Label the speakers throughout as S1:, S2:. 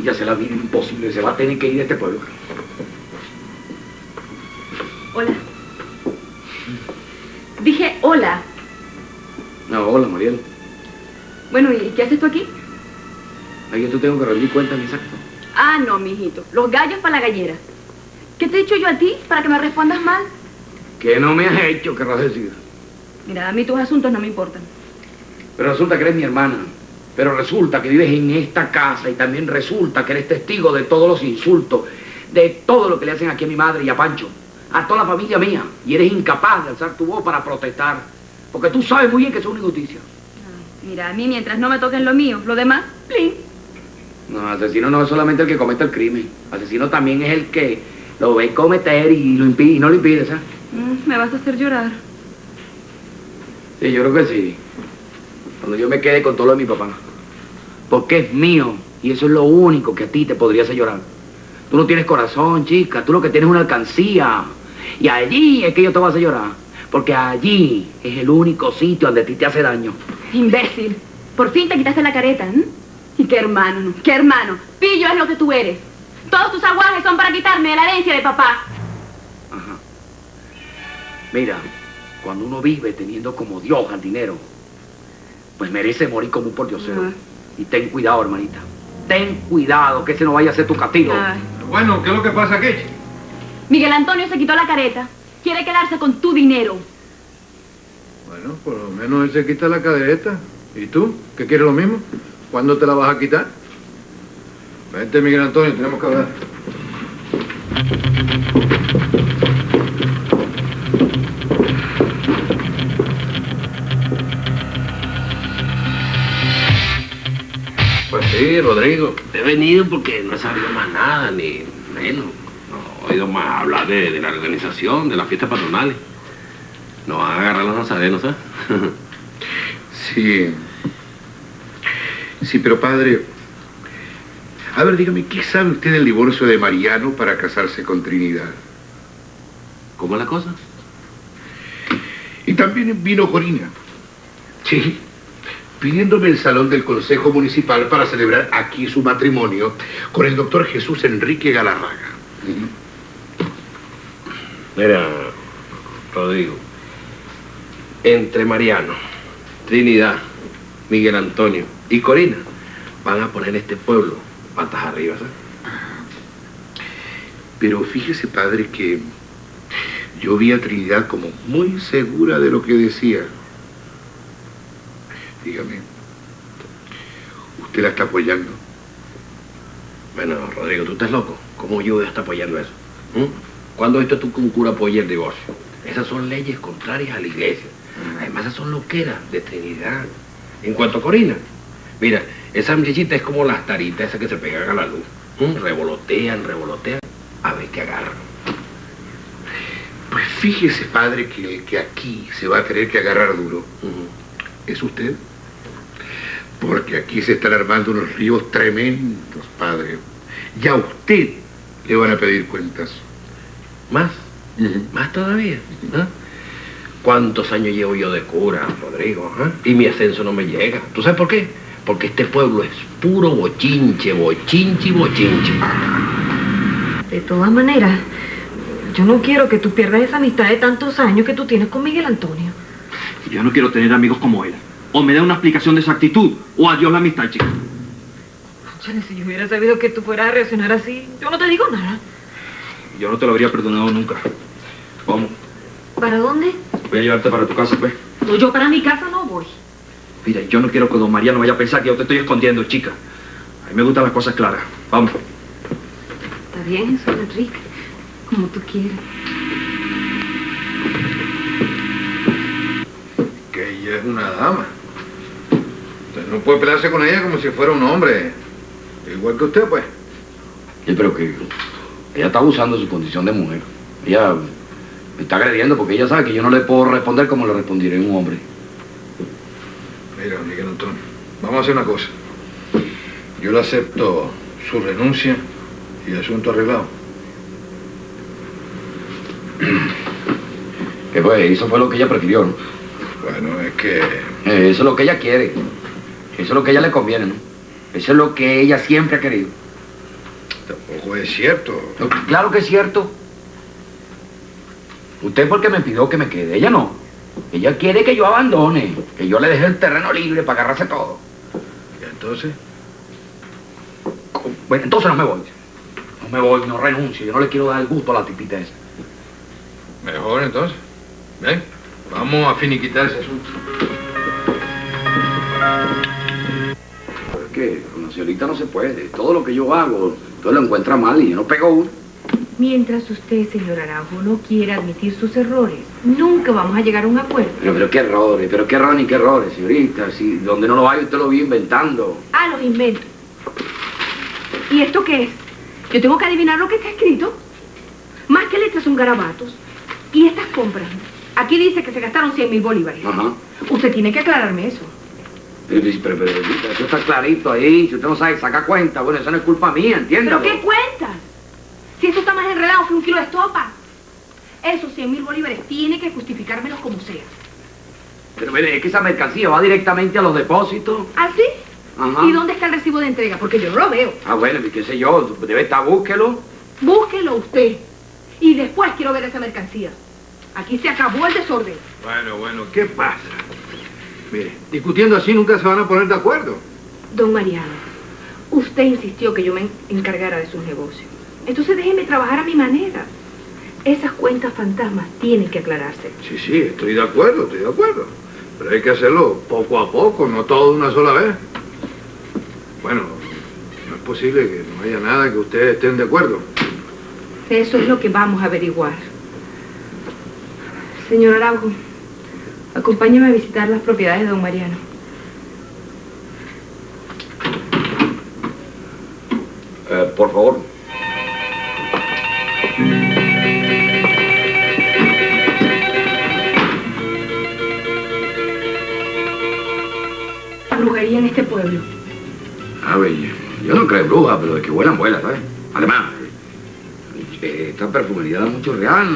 S1: voy a hacer la vida imposible. Se va a tener que ir de este pueblo.
S2: Hola. Dije hola.
S1: No, hola, Mariel.
S2: Bueno, ¿y qué haces tú aquí?
S1: Ahí yo tengo que rendir cuentas, exacto.
S2: Ah, no, mijito. Los gallos para la gallera. ¿Qué te he dicho yo a ti para que me respondas mal?
S1: ¿Qué no me has hecho, querrás decir?
S2: Mira, a mí tus asuntos no me importan.
S1: Pero resulta que eres mi hermana. Pero resulta que vives en esta casa y también resulta que eres testigo de todos los insultos, de todo lo que le hacen aquí a mi madre y a Pancho, a toda la familia mía. Y eres incapaz de alzar tu voz para protestar. Porque tú sabes muy bien que eso es una injusticia.
S2: Mira, a mí mientras no me toquen lo mío, lo demás, plin.
S1: No, asesino no es solamente el que comete el crimen. Asesino también es el que lo ve cometer y lo impide, y no lo impide, ¿sabes?
S2: Me vas a hacer llorar.
S1: Sí, yo creo que sí. Cuando yo me quede con todo lo de mi papá. Porque es mío. Y eso es lo único que a ti te podría hacer llorar. Tú no tienes corazón, chica. Tú lo que tienes es una alcancía. Y allí es que yo te voy a hacer llorar. Porque allí es el único sitio donde a ti te hace daño.
S2: Imbécil. Por fin te quitaste la careta, ¿eh? Y qué hermano, ¿no? Qué hermano. Pillo es lo que tú eres. Todos tus aguajes son para quitarme de la herencia de papá.
S1: Ajá. Mira, cuando uno vive teniendo como Dios al dinero, pues merece morir como un pordiosero. Y ten cuidado, hermanita. Ten cuidado, que ese no vaya a ser tu castigo.
S3: Bueno, ¿qué es lo que pasa aquí?
S2: Miguel Antonio se quitó la careta. Quiere quedarse con tu dinero.
S3: Bueno, por lo menos él se quita la careta. ¿Y tú? ¿Qué quieres lo mismo? ¿Cuándo te la vas a quitar? Vente, Miguel Antonio, tenemos que hablar.
S4: Pues sí, Rodrigo. He venido porque no he sabido más nada, ni menos. No he oído más hablar de la organización, de las fiestas patronales. Nos van a agarrar los nazarenos, ¿sabes?
S5: Sí. Sí, pero padre... A ver, dígame, ¿qué sabe usted del divorcio de Mariano para casarse con Trinidad?
S4: ¿Cómo es la cosa?
S5: Y también vino Corina.
S4: Sí.
S5: Pidiéndome el salón del Consejo Municipal para celebrar aquí su matrimonio con el doctor Jesús Enrique Galarraga.
S4: Mira, Rodrigo, entre Mariano, Trinidad, Miguel Antonio y Corina van a poner este pueblo patas arriba, ¿sabes?
S5: Pero fíjese, padre, que yo vi a Trinidad como muy segura de lo que decía. Dígame, ¿usted la está apoyando?
S4: Bueno, Rodrigo, ¿tú estás loco? ¿Cómo yo voy a estar apoyando eso? ¿Cuándo has visto tú que un cura apoya el divorcio? Esas son leyes contrarias a la iglesia. Además, esas son loqueras de Trinidad. En cuanto a Corina, mira, esa muchachita es como las taritas esas que se pegan a la luz. Revolotean, a ver qué agarran.
S5: Pues fíjese, padre, que el que aquí se va a tener que agarrar duro es usted. Porque aquí se están armando unos ríos tremendos, padre. Ya a usted le van a pedir cuentas.
S4: ¿Más? ¿Más todavía? ¿Cuántos años llevo yo de cura, Rodrigo? Y mi ascenso no me llega. ¿Tú sabes por qué? Porque este pueblo es puro bochinche, bochinche y bochinche.
S6: De todas maneras, yo no quiero que tú pierdas esa amistad de tantos años que tú tienes con Miguel Antonio.
S7: Yo no quiero tener amigos como él. O me da una explicación de esa actitud, o adiós la amistad, chica.
S6: Chale, si yo hubiera sabido que tú fueras a reaccionar así, yo no te digo nada.
S7: Yo no te lo habría perdonado nunca. Vamos.
S6: ¿Para dónde?
S7: Voy a llevarte para tu casa, pues.
S6: No, yo para mi casa no voy.
S7: Mira, yo no quiero que don Mariano vaya a pensar que yo te estoy escondiendo, chica. A mí me gustan las cosas claras. Vamos.
S6: Está bien, Jesús Enrique. Como tú quieras.
S3: Que ella es una dama. Usted no puede pelearse con ella como si fuera un hombre. Igual que usted, pues.
S1: Sí, pero que ella está abusando de su condición de mujer. Ella me está agrediendo porque ella sabe que yo no le puedo responder como le respondiré a un hombre.
S3: Mira, Miguel Antonio, vamos a hacer una cosa. Yo le acepto su renuncia y asunto arreglado.
S1: Que pues, eso fue lo que ella prefirió, ¿no?
S3: Bueno, es que...
S1: Eso es lo que ella quiere. Eso es lo que a ella le conviene, ¿no? Eso es lo que ella siempre ha querido.
S3: tampoco es cierto.
S1: No, claro que es cierto. Usted porque me pidió que me quede, ella no. Ella quiere que yo abandone, que yo le deje el terreno libre para agarrarse todo.
S3: ¿Y entonces?
S1: Bueno, entonces no me voy. No me voy, no renuncio. Yo no le quiero dar el gusto a la tipita esa.
S3: Mejor entonces. Ven, vamos a finiquitar ese asunto.
S1: Pero es que con la señorita no se puede. Todo lo que yo hago, todo lo encuentra mal y yo no pego uno.
S6: Mientras usted, señor Araujo, no quiera admitir sus errores, nunca vamos a llegar a un acuerdo.
S1: Pero qué errores, ni qué errores, señorita. Si donde no lo hay, usted lo vive inventando.
S6: Ah, los inventos. ¿Y esto qué es? Yo tengo que adivinar lo que está escrito. Más que letras son garabatos. ¿Y estas compras? Aquí dice que se gastaron 100.000 bolívares.
S1: Ajá.
S6: Usted tiene que aclararme eso.
S1: Pero, eso está clarito ahí. Si usted no sabe sacar cuenta, bueno, eso no es culpa mía, ¿entiendes?
S6: ¿Pero qué cuentas? Si eso está más enredado que un kilo de estopa. Esos 100.000 bolívares tiene que justificármelos como sea.
S1: Pero mire, es que esa mercancía va directamente a los depósitos.
S6: ¿Ah, sí?
S1: Ajá.
S6: ¿Y dónde está el recibo de entrega? Porque yo no lo veo.
S1: Ah, bueno, qué sé yo, debe estar, búsquelo.
S6: Búsquelo usted. Y después quiero ver esa mercancía. Aquí se acabó el desorden.
S3: Bueno, ¿qué pasa? Mire, discutiendo así nunca se van a poner de acuerdo.
S6: Don Mariano, usted insistió que yo me encargara de sus negocios. Entonces déjeme trabajar a mi manera. Esas cuentas fantasmas tienen que aclararse.
S3: Sí, estoy de acuerdo. Pero hay que hacerlo poco a poco, no todo de una sola vez. Bueno, no es posible que no haya nada que ustedes estén de acuerdo.
S6: Eso es lo que vamos a averiguar. Señor Araujo, acompáñeme a visitar las propiedades de don Mariano.
S1: Por favor.
S6: La brujería en este pueblo.
S1: A ver, yo no creo en brujas, pero de que vuelan, ¿sabes? Además, esta perfumería da mucho real.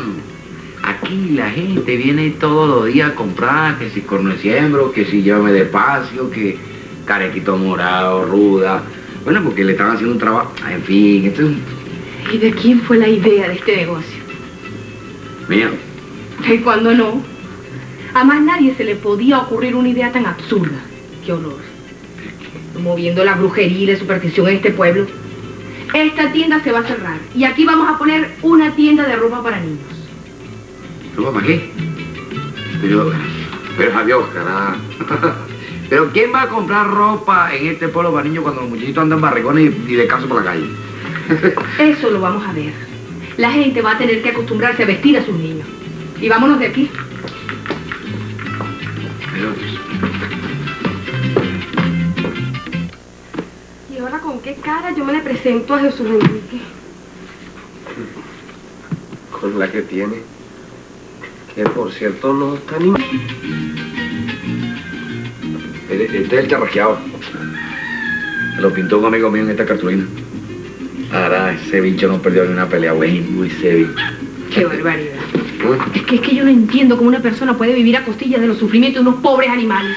S1: Aquí la gente viene todos los días a comprar, que si corneciembro, que si llévame despacio, que carequito morado, ruda. Bueno, porque le están haciendo un trabajo. En fin, esto es un...
S6: ¿Y de quién fue la idea de este negocio?
S1: Mía.
S6: ¿Y cuándo no? A más nadie se le podía ocurrir una idea tan absurda. ¡Qué horror! Promoviendo la brujería y la superstición en este pueblo. Esta tienda se va a cerrar. Y aquí vamos a poner una tienda de ropa para niños.
S1: ¿Ropa para qué? Pero adiós, carajo. Pero ¿quién va a comprar ropa en este pueblo para niños cuando los muchachitos andan barrigones y de caso por la calle?
S6: Eso lo vamos a ver. La gente va a tener que acostumbrarse a vestir a sus niños. Y vámonos de aquí. ¿Y ahora con qué cara yo me le presento a Jesús Enrique?
S8: Con la que tiene. Que por cierto no está ni...
S1: Este es el charraqueado. Me lo pintó un amigo mío en esta cartulina. Ahora, ese bicho no perdió ni una pelea, güey. Ese bicho.
S6: Qué barbaridad. Es que yo no entiendo cómo una persona puede vivir a costillas de los sufrimientos de unos pobres animales.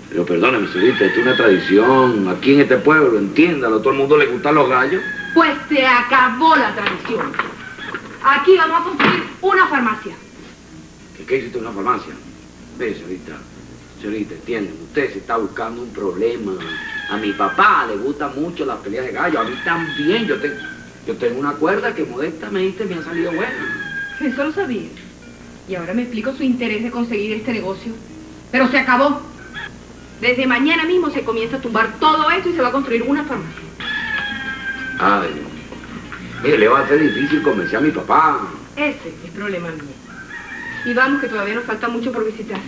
S1: Pero perdóname, señorita, esto es una tradición. Aquí en este pueblo, entiéndalo, a todo el mundo le gustan los gallos.
S6: Pues se acabó la tradición. Aquí vamos a construir una farmacia.
S1: ¿Qué hiciste una farmacia? Ve, señorita, entienden, usted se está buscando un problema. A mi papá le gustan mucho las peleas de gallo, a mí también. Yo tengo una cuerda que modestamente me ha salido buena.
S6: Eso lo sabía. Y ahora me explico su interés de conseguir este negocio. Pero se acabó. Desde mañana mismo se comienza a tumbar todo esto y se va a construir una farmacia.
S1: Ay, mire, le va a ser difícil convencer a mi papá.
S6: Ese es problema mío. Y vamos, que todavía nos falta mucho por visitar.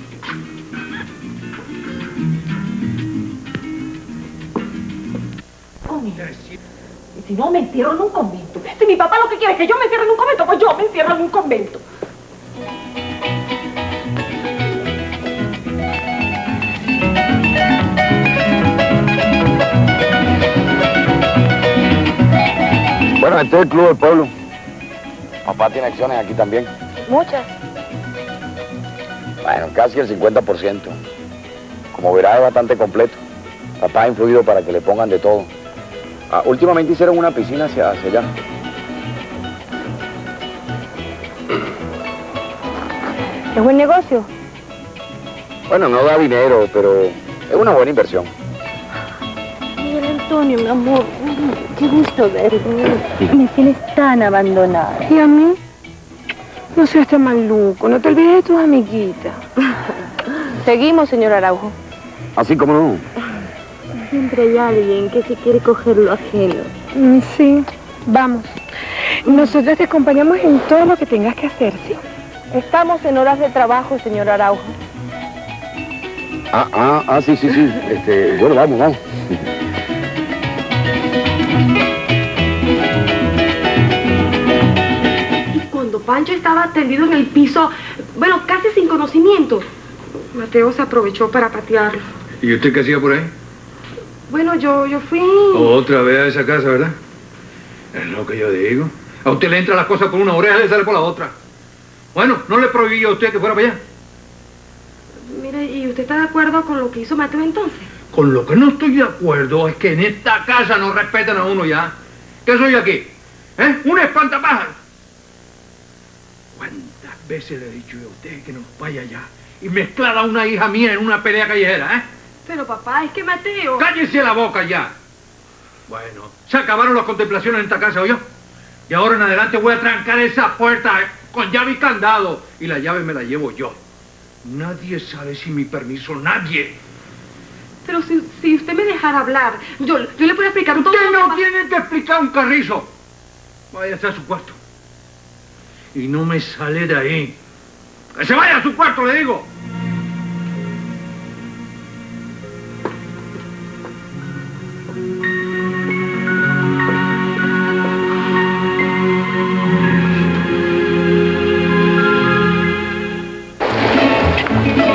S9: Y si no, me encierro en un convento. Si mi papá lo que quiere es que yo me encierre en un convento, pues yo me encierro en un convento.
S1: Bueno, este es el club del pueblo. Papá tiene acciones aquí también.
S9: Muchas.
S1: Bueno, casi el 50%. Como verás, es bastante completo. Papá ha influido para que le pongan de todo. Últimamente hicieron una piscina hacia allá.
S9: ¿Es buen negocio?
S1: Bueno, no da dinero, pero es una buena inversión.
S9: Miguel Antonio, mi amor, qué gusto verte. Me tienes tan abandonada.
S6: ¿Y a mí? No seas tan maluco, no te olvides de tus amiguitas.
S9: Seguimos, señor Araujo.
S1: Así como no.
S9: Siempre hay alguien que se quiere coger lo ajeno.
S6: Sí, vamos. Nosotros te acompañamos en todo lo que tengas que hacer, ¿sí?
S9: Estamos en horas de trabajo, señor Araujo.
S1: Sí. Bueno, vamos.
S6: Y cuando Pancho estaba tendido en el piso, bueno, casi sin conocimiento, Mateo se aprovechó para patearlo.
S3: ¿Y usted qué hacía por ahí?
S6: Bueno, yo fui...
S3: Otra vez a esa casa, ¿verdad? Es lo que yo digo. A usted le entran las cosas por una oreja y le sale por la otra. Bueno, no le prohibí yo a usted que fuera para allá.
S6: Mire, ¿y usted está de acuerdo con lo que hizo Mateo entonces?
S3: Con lo que no estoy de acuerdo es que en esta casa no respetan a uno ya. ¿Qué soy aquí? ¿Un espantapájaros? ¿Cuántas veces le he dicho yo a usted que no vaya allá y mezclar a una hija mía en una pelea callejera,
S6: Pero papá, es que Mateo...
S3: ¡Cállese la boca ya! Bueno, se acabaron las contemplaciones en esta casa, ¿oyó? Y ahora en adelante voy a trancar esa puerta con llave y candado. Y la llave me la llevo yo. Nadie sabe sin mi permiso, nadie.
S6: Pero si usted me dejara hablar, yo le puedo explicar todo.
S3: Usted no tiene que explicar un carrizo. Váyase a su cuarto. Y no me sale de ahí. ¡Que se vaya a su cuarto, le digo!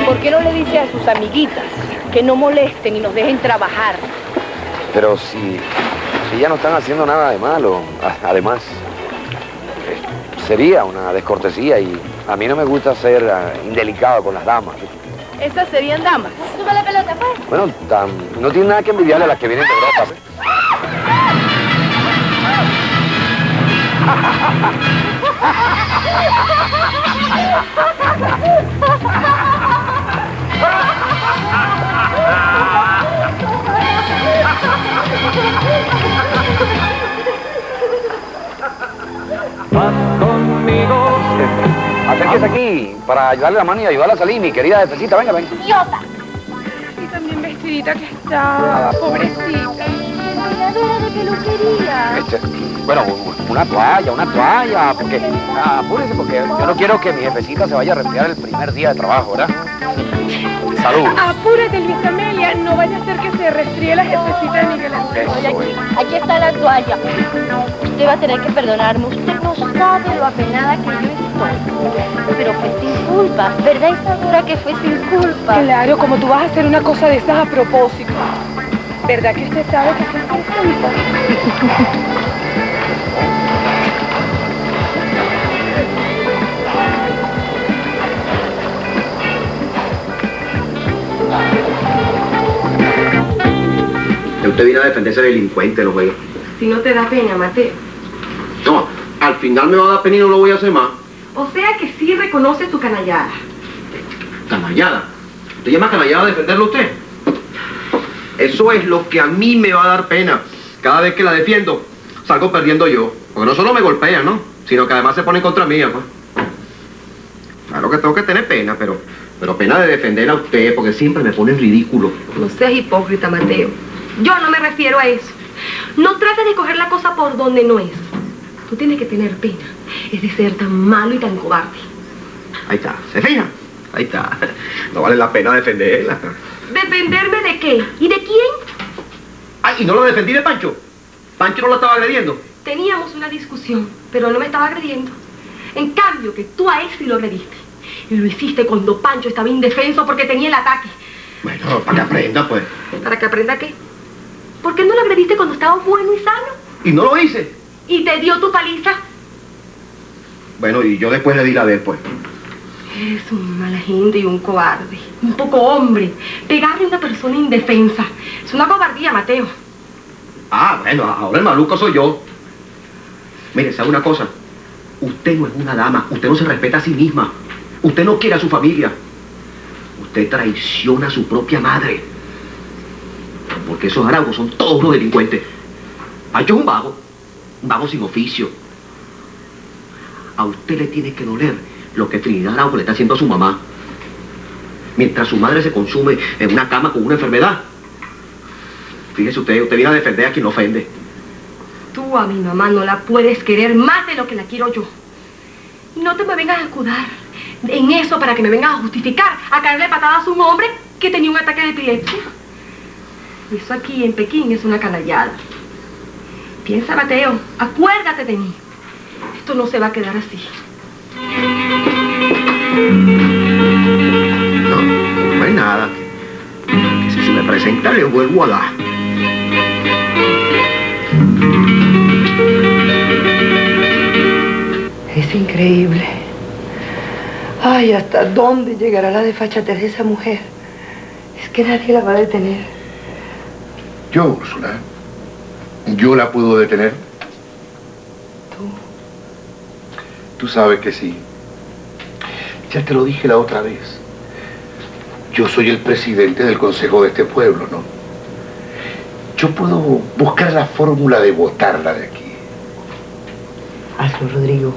S9: ¿Por qué no le dice a sus amiguitas que no molesten y nos dejen trabajar?
S1: Pero si ya no están haciendo nada de malo, además, sería una descortesía y a mí no me gusta ser indelicado con las damas.
S9: Esas serían damas. Sube la pelota, pues.
S1: Bueno, no tiene nada que envidiarle a las que vienen de Europa.
S10: Vas conmigo.
S1: Acérquese aquí para ayudarle la mano y ayudarla a salir, mi querida jefecita. Venga.
S9: ¡Idiota!
S6: Y también vestidita que está, pobrecita.
S9: Bailadora de peluquería.
S1: Bueno, una toalla, porque apúrese, porque yo no quiero que mi jefecita se vaya a resfriar el primer día de trabajo, ¿verdad? Salud.
S6: Apúrate, Luis Amelia, no vaya a ser que se resfríe la jefecita de Miguel Antonio.
S1: Eso,
S9: Aquí está la toalla. Usted va a tener que perdonarme. Usted no sabe lo apenada que yo estoy. Pero fue sin culpa. ¿Verdad, Isadora, que fue sin culpa?
S6: Claro, como tú vas a hacer una cosa de esas a propósito. ¿Verdad que usted sabe que fue sin culpa?
S4: Usted viene a defenderse del delincuente, lo veo.
S6: Si no te da pena, Mateo.
S4: No, al final me va a dar pena y no lo voy a hacer más.
S6: O sea que sí reconoce tu canallada.
S4: Canallada. ¿Usted llama canallada a defenderlo usted? Eso es lo que a mí me va a dar pena. Cada vez que la defiendo, salgo perdiendo yo. Porque no solo me golpean, ¿no? Sino que además se ponen contra mí, pues. Claro que tengo que tener pena, pero pena de defenderla a usted, porque siempre me pone en ridículo.
S6: No seas hipócrita, Mateo. Yo no me refiero a eso. No trates de coger la cosa por donde no es. Tú tienes que tener pena. Es de ser tan malo y tan cobarde.
S4: Ahí está, ¿se fija? Ahí está. No vale la pena defenderla.
S6: ¿Defenderme de qué? ¿Y de quién?
S4: Ay, y no lo defendí de Pancho. Pancho no lo estaba agrediendo.
S6: Teníamos una discusión, pero no me estaba agrediendo. En cambio, que tú a él sí lo agrediste. Y lo hiciste cuando Pancho estaba indefenso porque tenía el ataque.
S4: Bueno, para que aprenda, pues.
S6: ¿Para que aprenda qué? ¿Por qué no lo agrediste cuando estaba bueno y sano?
S4: Y no lo hice.
S6: ¿Y te dio tu paliza?
S4: Bueno, y yo después le di la de él, pues.
S6: Eres un mala gente y un cobarde. Un poco hombre. Pegarle a una persona indefensa. Es una cobardía, Mateo.
S8: Ah, bueno, ahora el maluco soy yo. Mire, ¿sabe una cosa? Usted no es una dama, usted no se respeta a sí misma. Usted no quiere a su familia. Usted traiciona a su propia madre. Porque esos araugos son todos unos delincuentes. Pancho es un vago sin oficio. A usted le tiene que doler lo que Trinidad Araujo le está haciendo a su mamá. Mientras su madre se consume en una cama con una enfermedad. Fíjese usted viene a defender a quien lo ofende.
S6: Tú a mi mamá no la puedes querer más de lo que la quiero yo. No te me vengas a escudar en eso para que me vengas a justificar, a caerle patadas a un hombre que tenía un ataque de epilepsia. Eso aquí en Pekín es una canallada. Piensa, Mateo, acuérdate de mí. Esto no se va a quedar así.
S8: No hay nada. Que si se me presenta le vuelvo a dar.
S11: Es increíble. Ay, ¿hasta dónde llegará la desfachatez de esa mujer? Es que nadie la va a detener.
S5: Yo, Úrsula. ¿Yo la puedo detener? Tú sabes que sí. Ya te lo dije la otra vez. Yo soy el presidente del consejo de este pueblo, ¿no? Yo puedo buscar la fórmula de botarla de aquí.
S11: Hazlo, Rodrigo.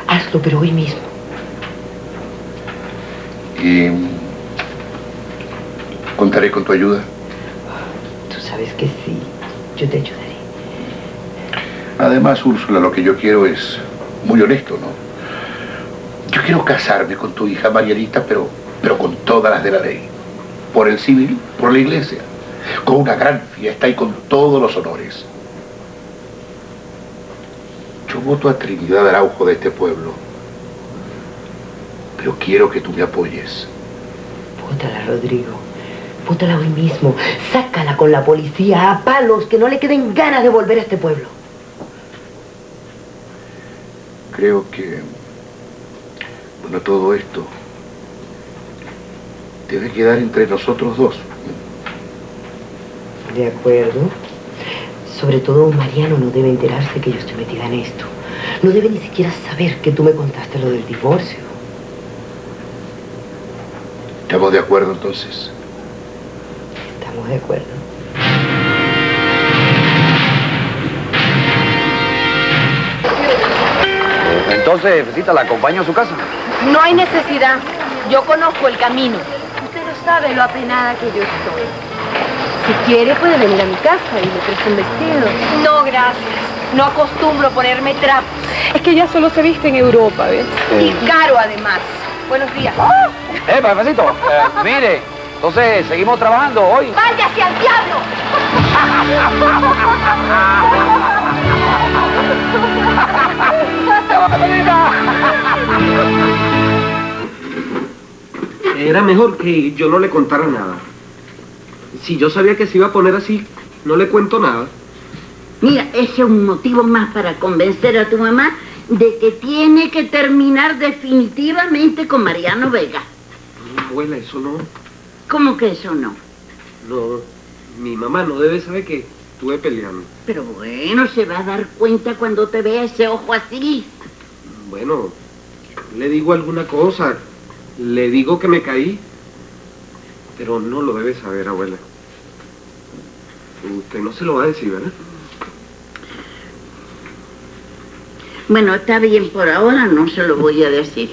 S11: Hazlo, pero hoy mismo.
S5: Y contaré con tu ayuda.
S11: Tú sabes que sí. Yo te ayudaré.
S5: Además, Úrsula, lo que yo quiero es muy honesto, ¿no? Yo quiero casarme con tu hija Marianita, pero con todas las de la ley. Por el civil, por la iglesia. Con una gran fiesta y con todos los honores. Yo voto a Trinidad Araujo de este pueblo. Pero quiero que tú me apoyes.
S11: Bótala, Rodrigo. Bótala hoy mismo. Sácala con la policía a palos, que no le queden ganas de volver a este pueblo.
S5: Creo que, bueno, todo esto debe quedar entre nosotros dos.
S11: De acuerdo. Sobre todo, Mariano no debe enterarse que yo estoy metida en esto. No debe ni siquiera saber que tú me contaste lo del divorcio.
S5: ¿Estamos de acuerdo, entonces?
S11: Estamos de acuerdo.
S1: Entonces, Fecita, ¿la acompaño a su casa?
S9: No hay necesidad. Yo conozco el camino. Usted no sabe lo apenada que yo estoy. Si quiere, puede venir a mi casa y me presta un vestido. No, gracias. No acostumbro ponerme trapos.
S6: Es que ya solo se viste en Europa, ¿ves?
S9: Y caro, además. Buenos días.
S1: Jefecito, mire, entonces, ¿seguimos trabajando hoy?
S9: ¡Váyase al diablo!
S8: Era mejor que yo no le contara nada. Si yo sabía que se iba a poner así, no le cuento nada.
S12: Mira, ese es un motivo más para convencer a tu mamá de que tiene que terminar definitivamente con Mariano Vega.
S8: Abuela, eso no.
S12: ¿Cómo que eso no?
S8: No, mi mamá no debe saber que estuve peleando.
S12: Pero bueno, se va a dar cuenta cuando te vea ese ojo así.
S8: Bueno, le digo alguna cosa. Le digo que me caí. Pero no lo debe saber, abuela. Usted no se lo va a decir, ¿verdad?
S12: Bueno, está bien, por ahora no se lo voy a decir.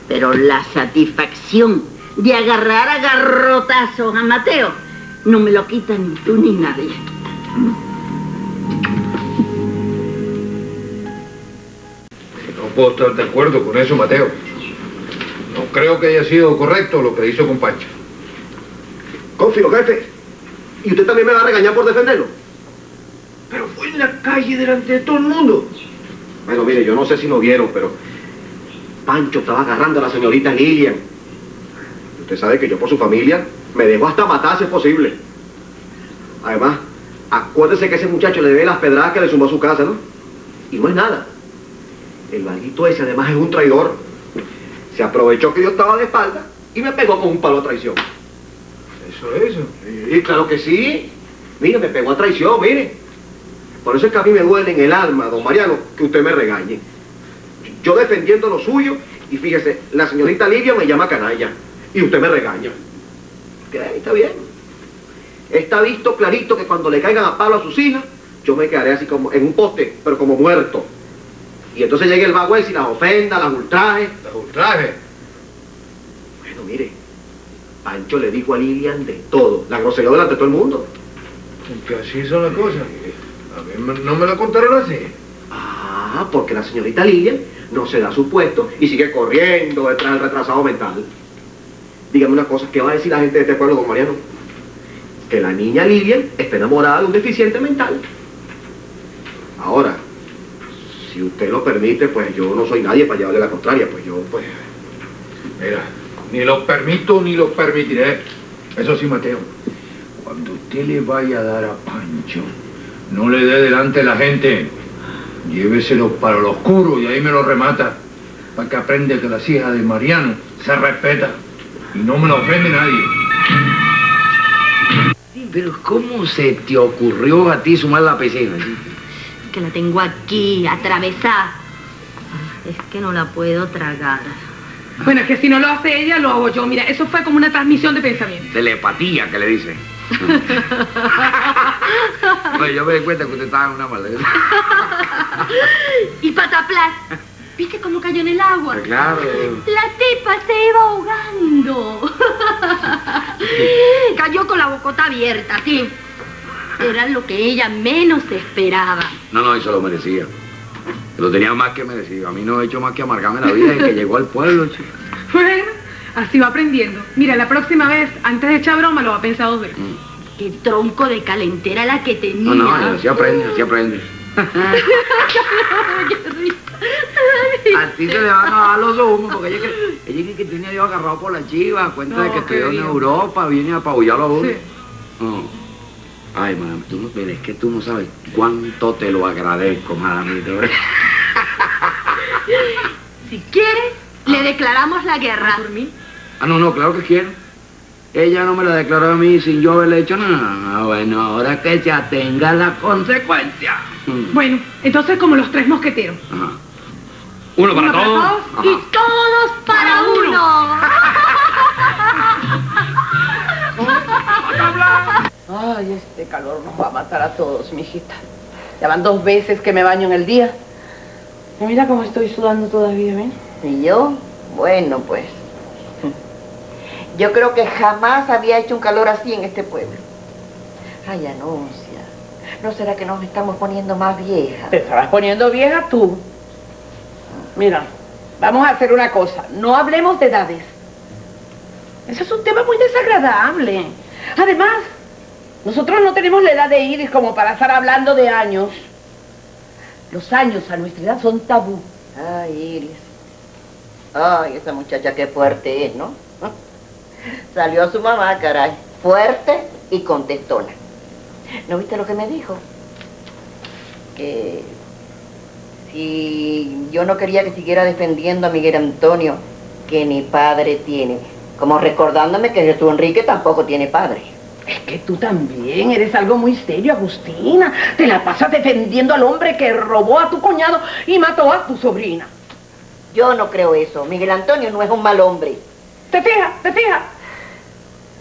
S12: Pero la satisfacción de agarrar a garrotazos a Mateo no me lo quita ni tú ni nadie.
S3: No puedo estar de acuerdo con eso, Mateo. No creo que haya sido correcto lo que hizo con Pancho.
S8: Confío, jefe. ¿Y usted también me va a regañar por defenderlo?
S3: Pero fue en la calle delante de todo el mundo.
S8: Bueno, mire, yo no sé si lo vieron, pero Pancho estaba agarrando a la señorita Lilian. Usted sabe que yo por su familia me dejo hasta matar si es posible. Además, acuérdese que ese muchacho le debe las pedradas que le sumó a su casa, ¿no? Y no es nada. El vaguito ese además es un traidor. Se aprovechó que yo estaba de espalda y me pegó con un palo a traición.
S3: ¿Eso es eso?
S8: Sí, claro que sí. Mire, me pegó a traición, mire. Por eso es que a mí me duele en el alma, don Mariano, que usted me regañe. Yo defendiendo lo suyo, y fíjese, la señorita Livia me llama canalla, y usted me regaña. ¿Qué? Está bien. Está visto clarito que cuando le caigan a palo a sus hijas, yo me quedaré así como en un poste, pero como muerto. Y entonces llegue el vago y las ofenda, las ultraje.
S3: ¿Las ultraje?
S8: Bueno, mire, Pancho le dijo a Lilian de todo, la grosería delante de todo el mundo.
S3: Que así son las cosas. A mí no me lo contaron así.
S8: Ah, porque la señorita Lilian no se da su puesto y sigue corriendo detrás del retrasado mental. Dígame una cosa, ¿qué va a decir la gente de este pueblo, don Mariano? Que la niña Lilian está enamorada de un deficiente mental. Ahora, si usted lo permite, pues yo no soy nadie para llevarle la contraria, pues yo, pues...
S3: Mira, ni lo permito ni lo permitiré. Eso sí, Mateo, cuando usted le vaya a dar a Pancho, no le dé delante de la gente. Lléveselo para lo oscuro y ahí me lo remata. Para que aprenda que las hijas de Mariano se respetan. Y no me lo ofende nadie.
S1: Pero ¿cómo se te ocurrió a ti sumar la piscina?
S9: Que la tengo aquí, atravesada. Es que no la puedo tragar.
S6: Bueno, es que si no lo hace ella, lo hago yo. Mira, eso fue como una transmisión de pensamiento.
S1: Telepatía, que le dice. Bueno, yo me di cuenta que usted estaba en una maldad.
S9: Y pataplas. ¿Viste cómo cayó en el agua?
S1: Claro.
S9: La tipa se iba ahogando. Cayó con la bocota abierta, sí. Era lo que ella menos esperaba.
S1: No, y se lo merecía. Lo tenía más que merecido. A mí no he hecho más que amargarme la vida desde que llegó al pueblo, chico.
S6: Bueno, así va aprendiendo. Mira, la próxima vez, antes de echar broma, lo va a pensar 2 veces.
S9: Qué tronco de calentera la que tenía.
S1: No, así aprende, así aprende.
S9: Qué risa.
S1: Así se le van a dar los humos, porque ella cree que tenía yo agarrado por la chiva, cuenta de que estudió en Europa, viene a apabullarlo a uno.
S6: Sí.
S1: No. Ay, madame, pero es que tú no sabes cuánto te lo agradezco, madamita.
S9: Si quieres, le declaramos la guerra.
S6: ¿Por mí?
S1: Ah, no, claro que quiero. Ella no me la declaró a mí sin yo haberle hecho nada. Bueno, ahora que se atenga la consecuencia.
S6: Bueno, entonces como los 3 mosqueteros.
S1: Ajá. Uno para todos.
S9: Y todos para uno.
S11: Ay, este calor nos va a matar a todos, mijita. Ya van 2 veces que me baño en el día. Y mira cómo estoy sudando todavía, ¿ven?
S12: ¿Y yo? Bueno, pues. Yo creo que jamás había hecho un calor así en este pueblo. Ay, Anuncia, ¿no será que nos estamos poniendo más viejas?
S11: Te estarás poniendo vieja tú. Mira, vamos a hacer una cosa. No hablemos de edades. Ese es un tema muy desagradable. Además, nosotros no tenemos la edad de Iris como para estar hablando de años. Los años a nuestra edad son tabú.
S12: Ay, Iris. Ay, esa muchacha qué fuerte es, ¿no? Salió a su mamá, caray. Fuerte y contestona. ¿No viste lo que me dijo? Que si yo no quería que siguiera defendiendo a Miguel Antonio, que ni padre tiene. Como recordándome que Jesús Enrique tampoco tiene padre.
S11: Es que tú también eres algo muy serio, Agustina. Te la pasas defendiendo al hombre que robó a tu cuñado y mató a tu sobrina.
S12: Yo no creo eso. Miguel Antonio no es un mal hombre.
S11: ¿Te fijas? ¿Te fijas?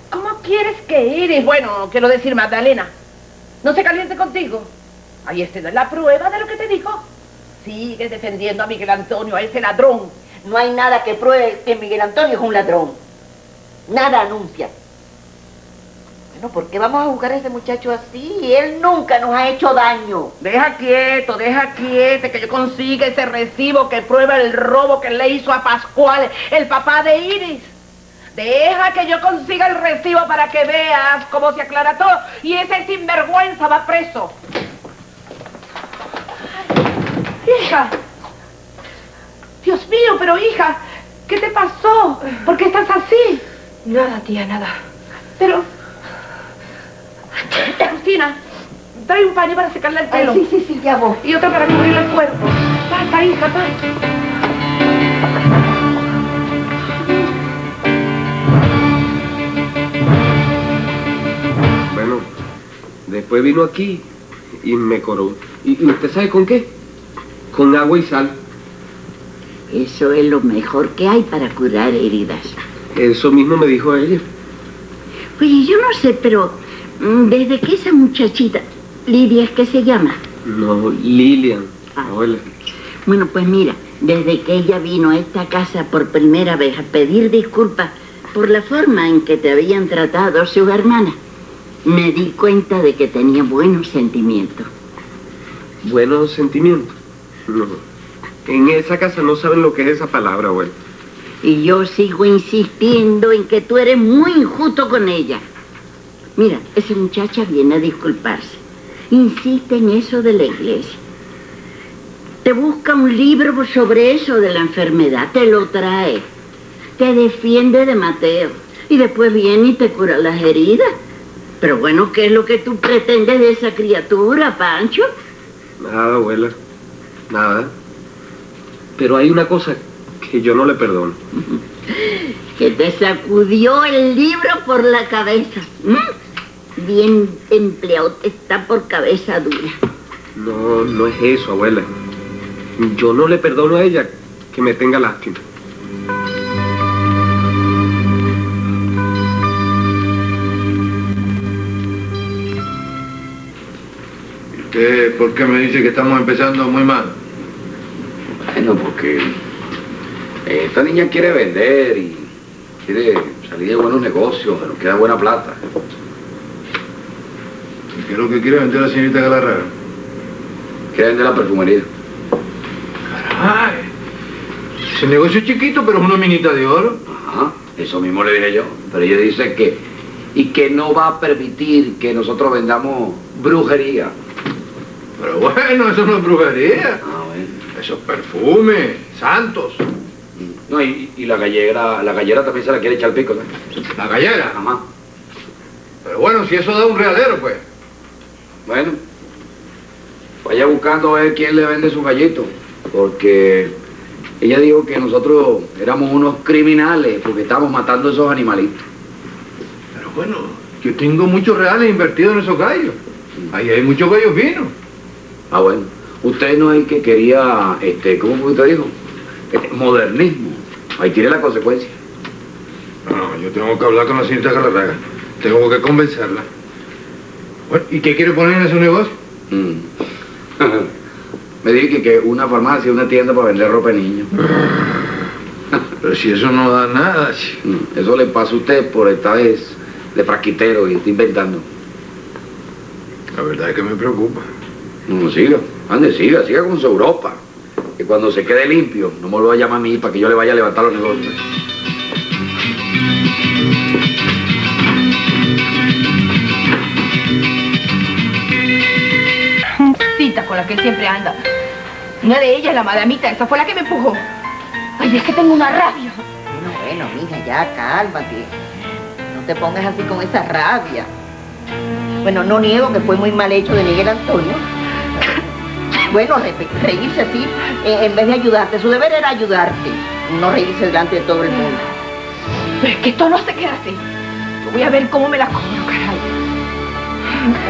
S11: ¿Cómo quieres que eres? Bueno, quiero decir, Magdalena, no se caliente contigo. Ahí está la prueba de lo que te dijo. Sigues defendiendo a Miguel Antonio, a ese ladrón.
S12: No hay nada que pruebe que Miguel Antonio es un ladrón. Nada, Anuncia. Bueno, ¿por qué vamos a juzgar a ese muchacho así? Él nunca nos ha hecho daño.
S11: Deja quieto, que yo consiga ese recibo que prueba el robo que le hizo a Pascual, el papá de Iris. Deja que yo consiga el recibo para que veas cómo se aclara todo. Y ese sinvergüenza va preso. Hija. Dios mío, pero hija, ¿qué te pasó? ¿Por qué estás así?
S6: Nada, tía, nada.
S11: Pero... Agustina, trae un paño para secarle el pelo.
S12: Ay, sí, ya voy.
S11: Y otro para cubrirle el cuerpo. Basta, hija, basta.
S8: Bueno, después vino aquí y me curó. ¿Y usted sabe con qué? Con agua y sal.
S12: Eso es lo mejor que hay para curar heridas.
S8: Eso mismo me dijo ella.
S12: Oye, yo no sé, pero desde que esa muchachita, Lidia es que se llama.
S8: No, Lilian, abuela.
S12: Bueno, pues mira, desde que ella vino a esta casa por primera vez a pedir disculpas por la forma en que te habían tratado sus hermanas, me di cuenta de que tenía buenos sentimientos.
S8: ¿Buenos sentimientos? No. En esa casa no saben lo que es esa palabra, abuela.
S12: Y yo sigo insistiendo en que tú eres muy injusto con ella. Mira, esa muchacha viene a disculparse. Insiste en eso de la iglesia. Te busca un libro sobre eso de la enfermedad, te lo trae. Te defiende de Mateo. Y después viene y te cura las heridas. Pero bueno, ¿qué es lo que tú pretendes de esa criatura, Pancho?
S8: Nada, abuela. Nada. Pero hay una cosa que yo no le perdono.
S12: Que te sacudió el libro por la cabeza. Bien empleado, está por cabeza dura.
S8: No, no es eso, abuela. Yo no le perdono a ella que me tenga lástima.
S3: ¿Y usted por qué me dice que estamos empezando muy mal?
S1: Bueno, porque esta niña quiere vender y quiere salir de buenos negocios, pero queda buena plata.
S3: ¿Y qué es lo que quiere vender la señorita Galarraga?
S1: Quiere vender la perfumería.
S3: Caray, ese negocio es chiquito, pero es una minita de oro.
S1: Ajá, eso mismo le dije yo. Pero ella dice que no va a permitir que nosotros vendamos brujería.
S3: Pero bueno, eso no es brujería.
S1: Ah, bueno.
S3: Eso es perfume, santos.
S1: No, y la gallera también se la quiere echar al pico, ¿no?
S3: ¿La gallera?
S1: Jamás.
S3: Pero bueno, si eso da un realero, pues.
S1: Bueno, vaya buscando a ver quién le vende su gallito, porque ella dijo que nosotros éramos unos criminales porque estábamos matando a esos animalitos.
S3: Pero bueno, yo tengo muchos reales invertidos en esos gallos. Ahí hay muchos gallos finos.
S1: Ah, bueno. Usted no es el que quería, ¿cómo fue que usted dijo? Modernismo. Ahí tiene la consecuencia.
S3: No, yo tengo que hablar con la señorita Galarraga. Tengo que convencerla. Bueno, ¿y qué quiere poner en ese negocio?
S1: Me dije que una farmacia, una tienda para vender ropa de niños.
S3: Pero si eso no da nada.
S1: Eso le pasa a usted por esta vez de frasquitero y está inventando.
S3: La verdad es que me preocupa.
S1: No, siga, ande, siga con su Europa. Que cuando se quede limpio, no me lo va a llamar a mí para que yo le vaya a levantar los negocios.
S6: Cita con la que él siempre anda. Una de ellas, la madamita, esa fue la que me empujó. Ay, es que tengo una rabia.
S13: Bueno, mija, ya, cálmate. No te pongas así con esa rabia. Bueno, no niego que fue muy mal hecho de Miguel Antonio. Bueno, reírse así, en vez de ayudarte. Su deber era ayudarte, no reírse delante de todo el mundo.
S6: Pero es que esto no se queda así. Yo voy a ver cómo me la cobro, caray.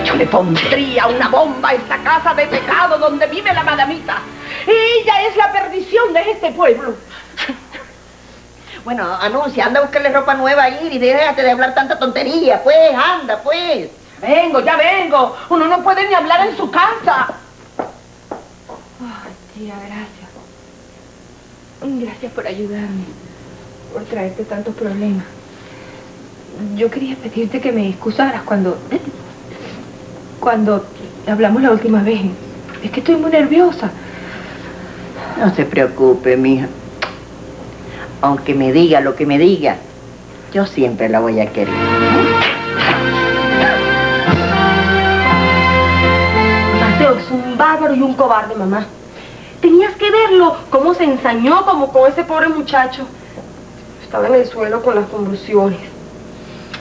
S6: Yo le pondría una bomba a esta casa de pecado donde vive la madamita. Ella es la perdición de este pueblo.
S13: Bueno, anuncia, anda a buscarle ropa nueva a ir y déjate de hablar tanta tontería. Pues, anda, pues.
S6: Ya vengo. Uno no puede ni hablar en su casa. Ay, tía, gracias. Gracias por ayudarme, por traerte tantos problemas. Yo quería pedirte que me excusaras cuando hablamos la última vez. Es que estoy muy nerviosa.
S13: No se preocupe, mija. Aunque me diga lo que me diga, yo siempre la voy a querer.
S6: Mateo es un bárbaro y un cobarde, mamá. Tenías que verlo, cómo se ensañó como con ese pobre muchacho. Estaba en el suelo con las convulsiones.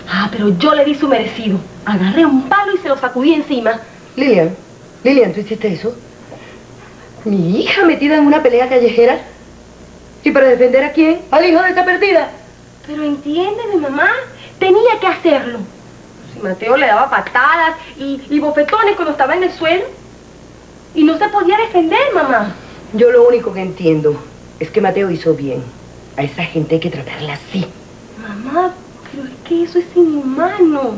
S6: Ah, pero yo le di su merecido. Agarré un palo y se lo sacudí encima.
S11: Lilian, ¿tú hiciste eso? ¿Mi hija metida en una pelea callejera? ¿Y para defender a quién? ¿Al hijo de esta perdida?
S6: Pero entiéndeme, mamá. Tenía que hacerlo. Si Mateo le daba patadas y bofetones cuando estaba en el suelo. Y no se podía defender, mamá.
S11: Yo lo único que entiendo es que Mateo hizo bien. A esa gente hay que tratarla así.
S6: Mamá, pero es que eso es inhumano.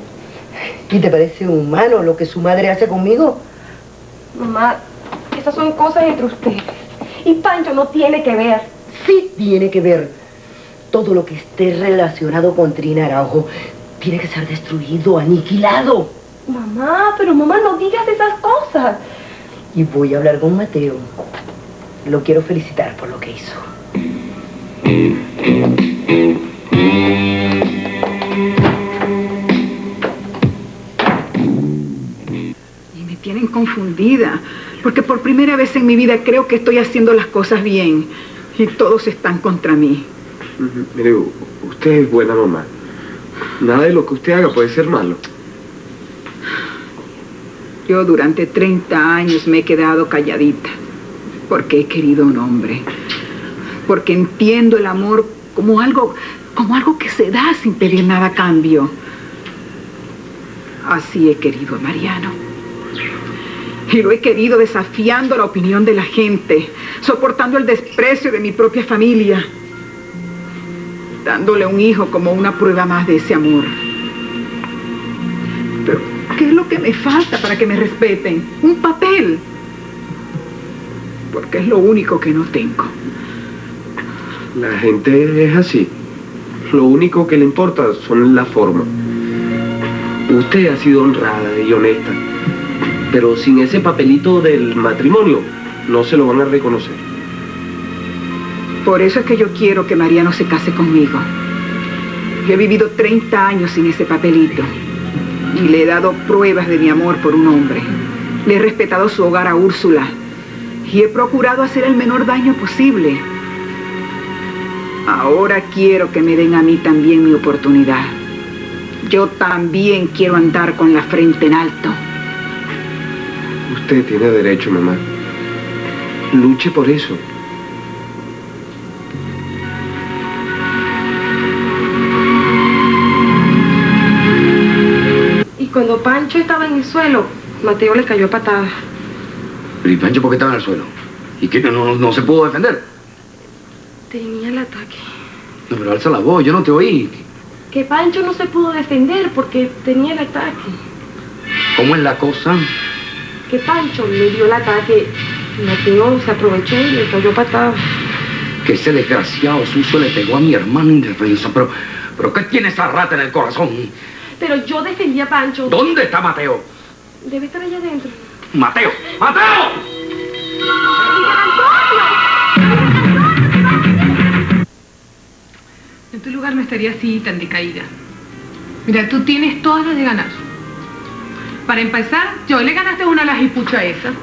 S11: ¿Y te parece humano lo que su madre hace conmigo?
S6: Mamá, esas son cosas entre ustedes. Y Pancho no tiene que ver.
S11: Sí tiene que ver. Todo lo que esté relacionado con Trina Araujo tiene que ser destruido, aniquilado.
S6: Mamá, pero mamá, no digas esas cosas.
S11: Y voy a hablar con Mateo. Lo quiero felicitar por lo que hizo.
S14: Y me tienen confundida, porque por primera vez en mi vida creo que estoy haciendo las cosas bien y todos están contra mí.
S8: Mire, usted es buena mamá. Nada de lo que usted haga puede ser malo.
S14: Yo durante 30 años me he quedado calladita, porque he querido un hombre, porque entiendo el amor como algo que se da sin pedir nada a cambio. Así he querido a Mariano. Y lo he querido desafiando la opinión de la gente, soportando el desprecio de mi propia familia, dándole un hijo como una prueba más de ese amor. Pero, ¿qué es lo que me falta para que me respeten? Un papel. Porque es lo único que no tengo.
S8: La gente es así. Lo único que le importa son las formas. Usted ha sido honrada y honesta, pero sin ese papelito del matrimonio no se lo van a reconocer.
S14: Por eso es que yo quiero que Mariano se case conmigo. Yo he vivido 30 años sin ese papelito y le he dado pruebas de mi amor por un hombre. Le he respetado su hogar a Úrsula y he procurado hacer el menor daño posible. Ahora quiero que me den a mí también mi oportunidad. Yo también quiero andar con la frente en alto.
S8: Usted tiene derecho, mamá. Luche por eso.
S6: Y cuando Pancho estaba en el suelo, Mateo le cayó a patadas.
S1: ¿Y Pancho por qué estaba en el suelo? ¿Y qué? ¿No se pudo defender?
S6: Tenía el ataque.
S1: No, pero alza la voz, yo no te oí.
S6: Que Pancho no se pudo defender porque tenía el ataque.
S1: ¿Cómo es la cosa?
S6: Que Pancho le dio el ataque. Mateo se aprovechó y le cayó a patadas.
S1: Que ese desgraciado sucio le pegó a mi hermano indefenso. Pero ¿qué tiene esa rata en el corazón?
S6: Pero yo defendí a Pancho.
S1: ¿Dónde está Mateo?
S6: Debe estar allá adentro.
S1: ¡Mateo! ¡Mateo!
S6: En tu lugar no estaría así tan decaída. Mira, tú tienes todas las de ganar. Para empezar, yo le ganaste una a la jipucha esa.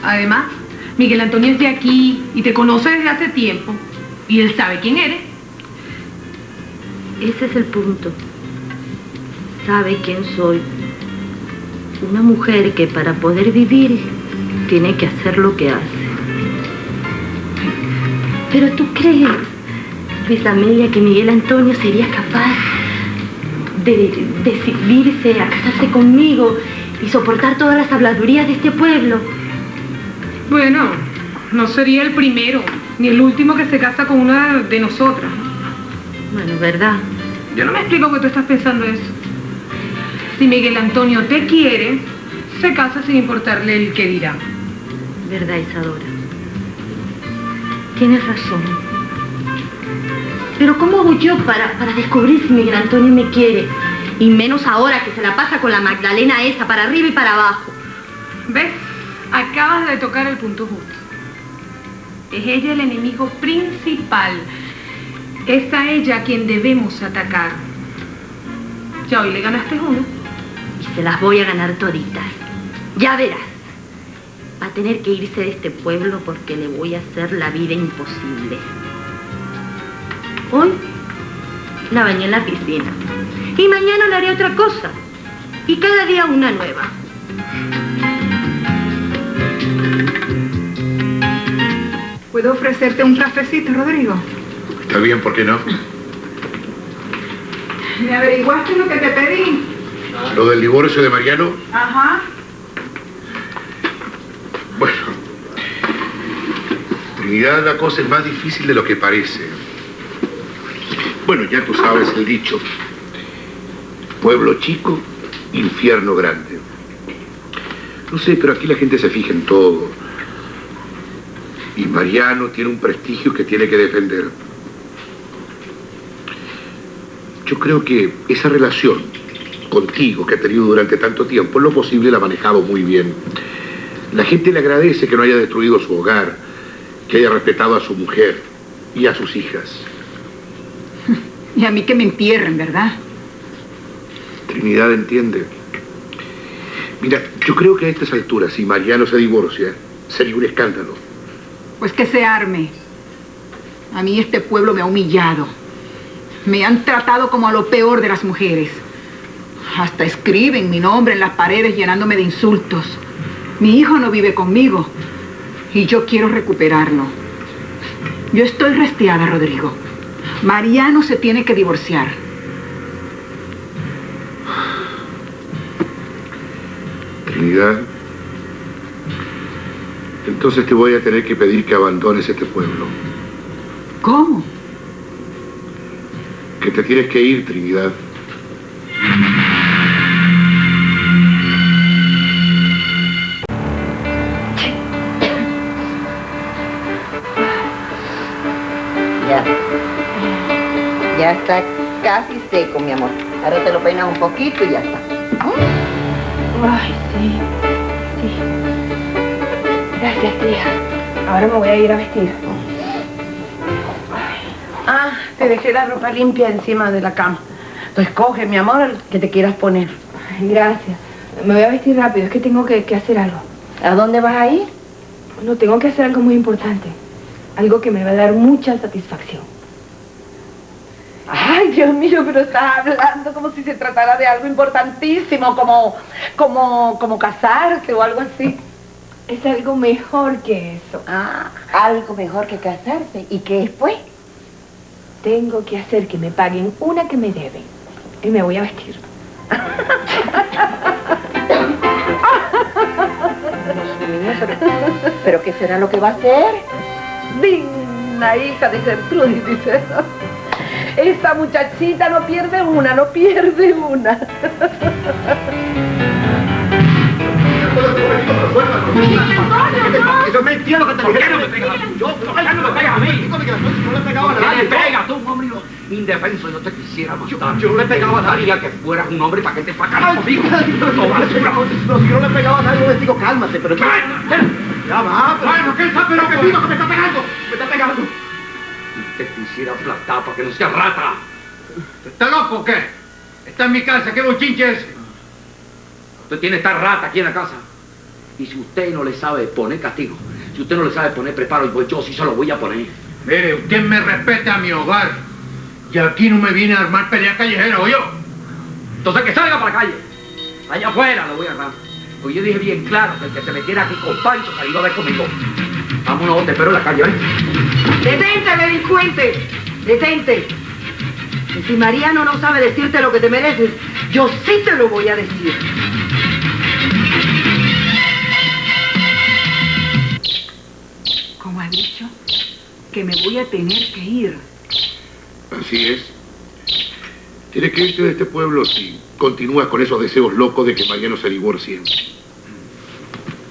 S6: Además, Miguel Antonio es de aquí y te conoce desde hace tiempo. Y él sabe quién eres.
S9: Ese es el punto. Sabe quién soy. Una mujer que para poder vivir tiene que hacer lo que hace. Pero tú crees, Luis Amelia, que Miguel Antonio sería capaz de decidirse a casarse conmigo y soportar todas las habladurías de este pueblo?
S6: Bueno, no sería el primero ni el último que se casa con una de nosotras.
S9: Bueno, ¿verdad?
S6: Yo no me explico que tú estás pensando eso. Si Miguel Antonio te quiere, se casa sin importarle el que dirá.
S9: ¿Verdad, Isadora? Tienes razón. Pero ¿cómo hago yo para descubrir si Miguel Antonio me quiere? Y menos ahora que se la pasa con la Magdalena esa, para arriba y para abajo.
S6: ¿Ves? Acabas de tocar el punto justo. Es ella el enemigo principal. Es a ella a quien debemos atacar. Ya hoy le ganaste una.
S9: Y se las voy a ganar toditas. Ya verás. Va a tener que irse de este pueblo porque le voy a hacer la vida imposible. Hoy la bañé en la piscina. Y mañana le haré otra cosa. Y cada día una nueva.
S14: ¿Puedo ofrecerte un cafecito, Rodrigo?
S5: Está bien, ¿por qué no?
S14: ¿Me averiguaste lo que te pedí?
S5: ¿Lo del divorcio de Mariano?
S14: Ajá.
S5: Bueno, Trinidad, la cosa es más difícil de lo que parece. Bueno, ya tú sabes el dicho. Pueblo chico, infierno grande. No sé, pero aquí la gente se fija en todo. Y Mariano tiene un prestigio que tiene que defender. Yo creo que esa relación contigo que ha tenido durante tanto tiempo, en lo posible la ha manejado muy bien. La gente le agradece que no haya destruido su hogar, que haya respetado a su mujer y a sus hijas.
S14: Y a mí que me entierren, ¿verdad?
S5: Trinidad entiende. Mira, yo creo que a estas alturas, si Mariano se divorcia, sería un escándalo.
S14: Pues que se arme. A mí este pueblo me ha humillado. Me han tratado como a lo peor de las mujeres. Hasta escriben mi nombre en las paredes llenándome de insultos. Mi hijo no vive conmigo y yo quiero recuperarlo. Yo estoy restiada, Rodrigo. Mariano se tiene que divorciar.
S5: Trinidad, entonces te voy a tener que pedir que abandones este pueblo.
S14: ¿Cómo?
S5: Que te tienes que ir, Trinidad.
S13: Ya está casi seco, mi amor. Ahora te lo peinas un poquito y ya está.
S6: Ay, sí. Sí. Gracias, tía. Ahora me voy a ir a vestir.
S11: Ah, te dejé la ropa limpia encima de la cama. Entonces coge, mi amor, el que te quieras poner.
S6: Ay, gracias. Me voy a vestir rápido, es que tengo que hacer algo.
S11: ¿A dónde vas a ir?
S6: No, tengo que hacer algo muy importante. Algo que me va a dar mucha satisfacción.
S11: Ay, Dios mío, pero estás hablando como si se tratara de algo importantísimo, como casarse o algo así.
S6: Es algo mejor que eso.
S13: Ah, algo mejor que casarse. ¿Y qué es, pues?
S6: Tengo que hacer que me paguen una que me deben. Y me voy a vestir.
S13: ¿Pero qué será lo que va a hacer?
S11: Digna hija de Gertrudis, dice. Esa muchachita no pierde una, no pierde una.
S8: Eso es mentira lo que te dije. ¿Por qué no me pegas a mí? ¿Por qué no me pegas a mí? No le pegaba a nadie.
S1: ¿Qué le pegas tú, un hombre indefenso? Yo te quisiera matar.
S8: Yo no le pegaba a nadie.
S1: Que fueras un hombre para que te facaras conmigo.
S8: No, si yo no le pegaba a nadie, yo les digo, cálmate, pero... Ya va, pero...
S3: Bueno, ¿qué está? ¿Pero qué digo que me está pegando?
S8: Me está pegando.
S1: Te quisiera aplastar para que no seas rata.
S3: ¿Está loco o qué? Está en mi casa, ¿qué bochinche es ese?
S1: Usted tiene esta rata aquí en la casa. Y si usted no le sabe poner castigo, si usted no le sabe poner preparo, pues yo sí se lo voy a poner.
S3: Mire, usted me respeta a mi hogar. Y aquí no me viene a armar pelea callejera, ¿o yo?
S1: Entonces que salga para la calle. Allá afuera lo voy a agarrar. Pues yo dije bien claro que el que se metiera aquí con Pancho salió a ver conmigo. Vámonos, te espero en la calle, ¿eh?
S11: ¡Detente, delincuente! ¡Detente! Y si Mariano no sabe decirte lo que te mereces, yo sí te lo voy a decir.
S14: Como ha dicho, que me voy a tener que ir.
S5: Así es. Tienes que irte de este pueblo si continúas con esos deseos locos de que Mariano se divorcie.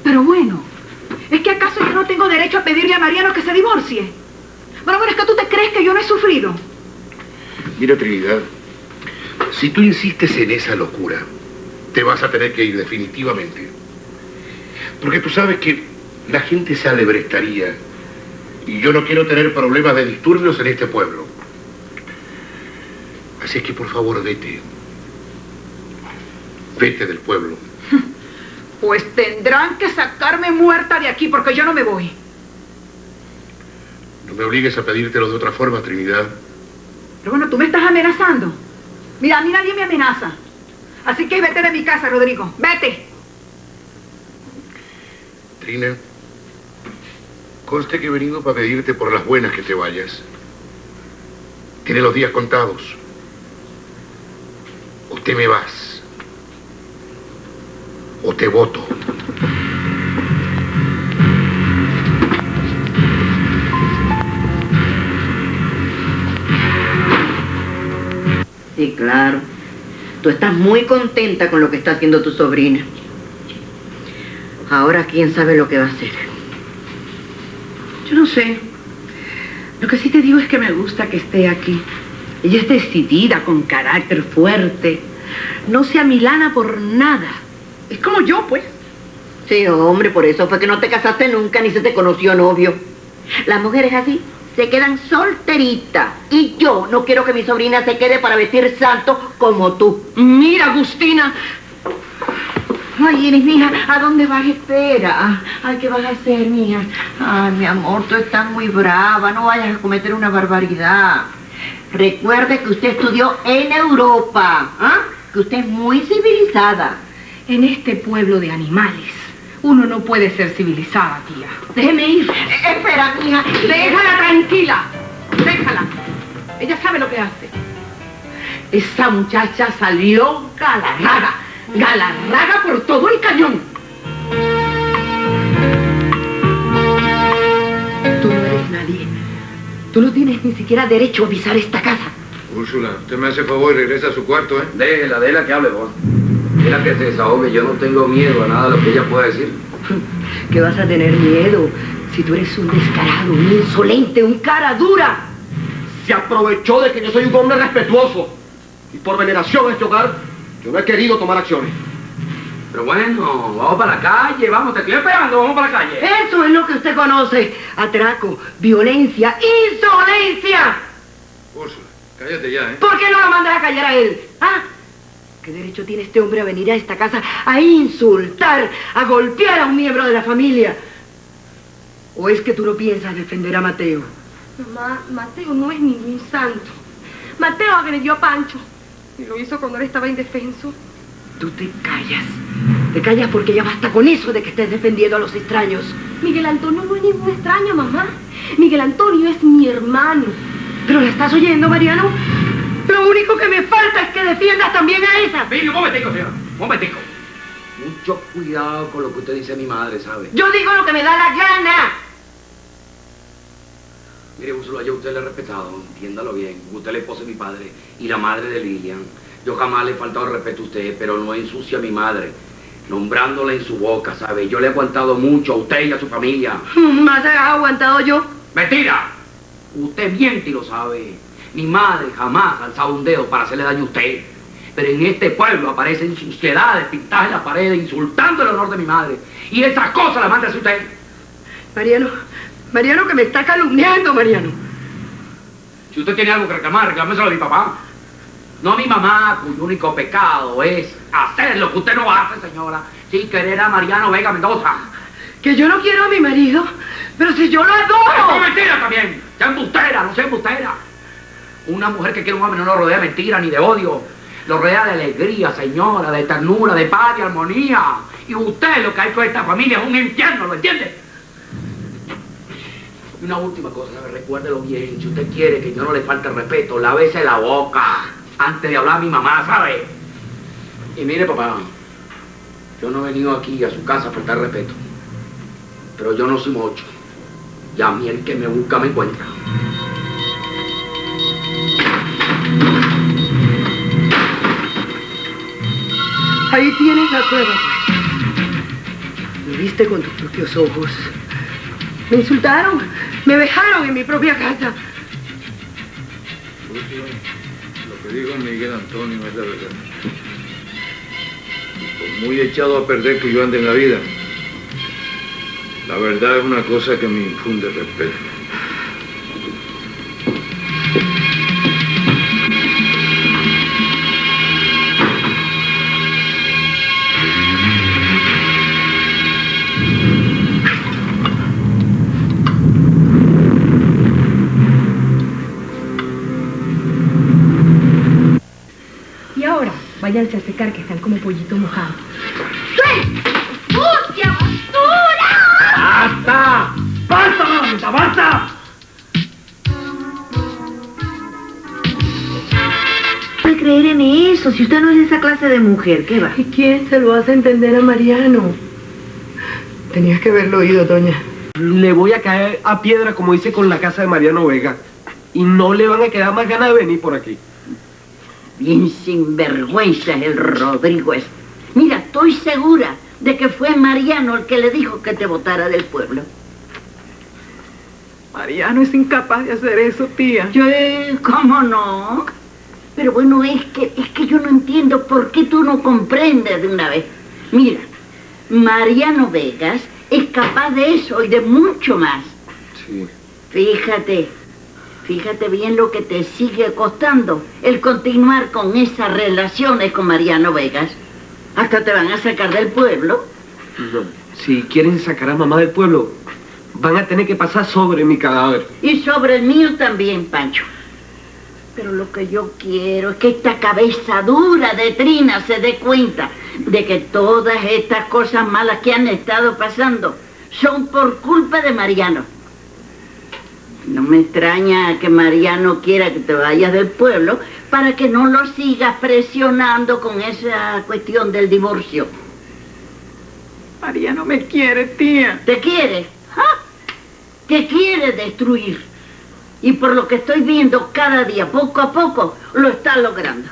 S14: Pero bueno, ¿es que acaso yo no tengo derecho a pedirle a Mariano que se divorcie? Bueno, es que tú te crees que yo no he sufrido.
S5: Mira, Trinidad, si tú insistes en esa locura, te vas a tener que ir definitivamente. Porque tú sabes que la gente se alebrestaría y yo no quiero tener problemas de disturbios en este pueblo. Así es que, por favor, vete. Vete del pueblo.
S14: Pues tendrán que sacarme muerta de aquí porque yo no me voy.
S5: No me obligues a pedírtelo de otra forma, Trinidad.
S14: Pero bueno, tú me estás amenazando. Mira, a mí nadie me amenaza. Así que vete de mi casa, Rodrigo. Vete.
S5: Trina, conste que he venido para pedirte por las buenas que te vayas. Tiene los días contados. O te me vas, o te voto.
S13: Sí, claro. Tú estás muy contenta con lo que está haciendo tu sobrina. Ahora, ¿quién sabe lo que va a hacer?
S11: Yo no sé. Lo que sí te digo es que me gusta que esté aquí. Ella es decidida, con carácter fuerte. No se amilana por nada. Es como yo, pues.
S13: Sí, hombre, por eso fue que no te casaste nunca ni se te conoció novio. Las mujeres así se quedan solteritas. Y yo no quiero que mi sobrina se quede para vestir santo como tú.
S11: Mira, Agustina.
S13: Ay, Iris, mija, ¿a dónde vas? Espera. Ay, ¿qué vas a hacer, mija? Ay, mi amor, tú estás muy brava. No vayas a cometer una barbaridad. Recuerde que usted estudió en Europa. ¿Ah? Que usted es muy civilizada.
S6: En este pueblo de animales, uno no puede ser civilizada, tía. Déjeme ir.
S13: Espera, mija.
S11: Déjala tranquila. Déjala. Ella sabe lo que hace. Esa muchacha salió galarraga. Galarraga por todo el cañón.
S6: Tú no eres nadie. Tú no tienes ni siquiera derecho a pisar esta casa.
S3: Úrsula, usted me hace favor y regresa a su cuarto, ¿eh?
S1: Déjela que hable vos. Déjela que se desahogue. Yo no tengo miedo a nada de lo que ella pueda decir.
S6: ¿Qué vas a tener miedo si tú eres un descarado, un insolente, un cara dura?
S8: Se aprovechó de que yo soy un hombre respetuoso. Y por veneración a este hogar, yo no he querido tomar acciones.
S1: Pero bueno, vamos para la calle, vamos, te estoy esperando, vamos para la calle.
S6: Eso es lo que usted conoce. Atraco, violencia, insolencia.
S3: Úrsula, cállate ya, ¿eh?
S6: ¿Por qué no lo mandas a callar a él? ¿Ah? ¿Qué derecho tiene este hombre a venir a esta casa a insultar, a golpear a un miembro de la familia? ¿O es que tú no piensas defender a Mateo?
S9: Mamá, Mateo no es ningún santo. Mateo agredió a Pancho y lo hizo cuando él estaba indefenso.
S6: Tú te callas. Te callas porque ya basta con eso de que estés defendiendo a los extraños.
S9: Miguel Antonio no es ningún extraño, mamá. Miguel Antonio es mi hermano.
S6: ¿Pero la estás oyendo, Mariano? Lo único que me falta es que defiendas también a esa.
S1: Mire, un momentico, señora. Un momentico. Mucho cuidado con lo que usted dice a mi madre, ¿sabe?
S6: Yo digo lo que me da la gana.
S1: Mire, Úrsula, yo a usted le he respetado, entiéndalo bien. Usted es la esposa de mi padre y la madre de Lilian. Yo jamás le he faltado respeto a usted, pero no ensucia a mi madre, nombrándola en su boca, ¿sabe? Yo le he aguantado mucho a usted y a su familia.
S6: ¿Más he aguantado yo?
S1: ¡Mentira! Usted miente y lo sabe. Mi madre jamás ha alzado un dedo para hacerle daño a usted. Pero en este pueblo aparecen suciedades pintadas en la pared, insultando el honor de mi madre. Y esas cosas las manda a usted.
S6: Mariano, que me está calumniando, Mariano.
S1: Si usted tiene algo que reclamar, reclámeselo a mi papá. No a mi mamá, cuyo único pecado es hacer lo que usted no hace, señora. Sí, querer a Mariano Vega Mendoza.
S6: Que yo no quiero a mi marido, pero si yo lo adoro.
S1: ¡Es mentira también! ¡Ya embustera, no sea embustera! Una mujer que quiere un hombre no lo rodea de mentira ni de odio. Lo rodea de alegría, señora, de ternura, de paz, de armonía. Y usted lo que ha hecho a esta familia es un infierno, ¿lo entiende? Y una última cosa, recuérdelo bien. Si usted quiere que yo no le falte el respeto, lávese la boca antes de hablar a mi mamá, ¿sabe? Y mire, papá, yo no he venido aquí a su casa a faltar respeto. Pero yo no soy mocho. Y a mí el que me busca me encuentra.
S6: Ahí tienes la prueba, pues. Lo viste con tus propios ojos. Me insultaron, me vejaron en mi propia casa.
S3: Lo que dijo Miguel Antonio es la verdad. Por muy echado a perder que yo ande en la vida, la verdad es una cosa que me infunde respeto.
S6: Váyanse a secar, que están como pollito mojado.
S9: ¡Sí! ¡Sucia basura!
S1: ¡Basta! ¡Basta, mamita, basta!
S12: puede creer en eso? Si usted no es esa clase de mujer, ¿qué va?
S11: ¿Y quién se lo hace entender a Mariano? Tenías que haberlo oído, doña.
S8: Le voy a caer a piedra, como hice con la casa de Mariano Vega. Y no le van a quedar más ganas de venir por aquí.
S12: Bien sinvergüenza es el Rodrigo ese. Mira, estoy segura de que fue Mariano el que le dijo que te botara del pueblo.
S14: Mariano es incapaz de hacer eso, tía.
S12: ¿Cómo no? Pero bueno, es que yo no entiendo por qué tú no comprendes de una vez. Mira, Mariano Vegas es capaz de eso y de mucho más.
S8: Sí.
S12: Fíjate bien lo que te sigue costando el continuar con esas relaciones con Mariano Vegas. Hasta te van a sacar del pueblo.
S8: No, si quieren sacar a mamá del pueblo, van a tener que pasar sobre mi cadáver.
S12: Y sobre el mío también, Pancho. Pero lo que yo quiero es que esta cabeza dura de Trina se dé cuenta de que todas estas cosas malas que han estado pasando son por culpa de Mariano. No me extraña que Mariano quiera que te vayas del pueblo para que no lo sigas presionando con esa cuestión del divorcio.
S14: Mariano me quiere, tía.
S12: ¿Te quiere? ¿Ah? Te quiere destruir. Y por lo que estoy viendo cada día, poco a poco, lo está logrando.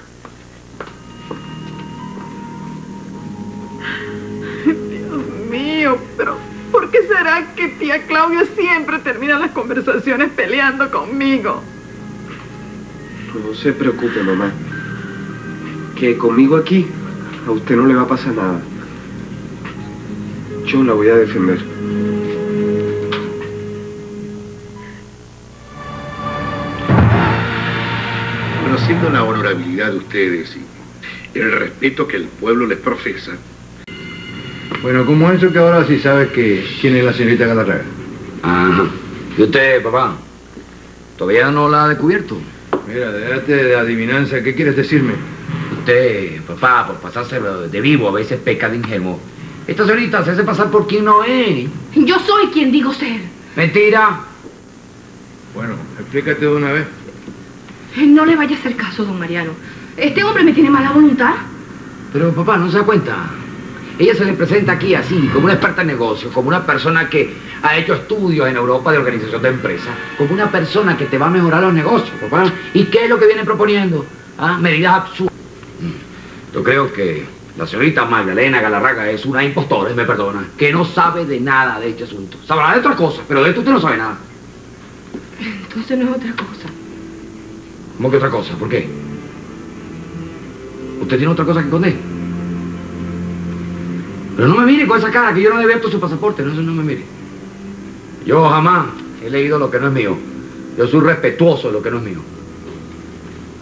S14: Dios mío, pero ¿por qué será que tía Claudia siempre termina las conversaciones peleando conmigo?
S8: No se preocupe, mamá. Que conmigo aquí a usted no le va a pasar nada. Yo la voy a defender.
S5: Conociendo la honorabilidad de ustedes y el respeto que el pueblo les profesa.
S3: Bueno, ¿cómo es eso que ahora sí sabes quién es la señorita Galarraga?
S1: Ajá. ¿Y usted, papá? ¿Todavía no la ha descubierto?
S3: Mira, déjate de adivinanza. ¿Qué quieres decirme?
S1: Usted, papá, por pasarse de vivo, a veces peca de ingenuo. Esta señorita se hace pasar por quien no es.
S6: Yo soy quien digo ser.
S1: Mentira.
S3: Bueno, explícate de una vez.
S6: No le vaya a hacer caso, don Mariano. Este hombre me tiene mala voluntad.
S1: Pero, papá, ¿no se da cuenta? Ella se le presenta aquí así, como una experta en negocios, como una persona que ha hecho estudios en Europa de organización de empresas, como una persona que te va a mejorar los negocios, papá. ¿Y qué es lo que viene proponiendo? ¿Ah? Medidas absurdas. Yo creo que la señorita Magdalena Galarraga es una impostora, me perdona, que no sabe de nada de este asunto. Sabrá de otras cosas, pero de esto usted no sabe nada.
S6: Entonces no es otra cosa.
S1: ¿Cómo que otra cosa? ¿Por qué? ¿Usted tiene otra cosa que esconder? Pero no me mire con esa cara, que yo no he abierto su pasaporte, no, eso no me mire. Yo jamás he leído lo que no es mío. Yo soy respetuoso de lo que no es mío.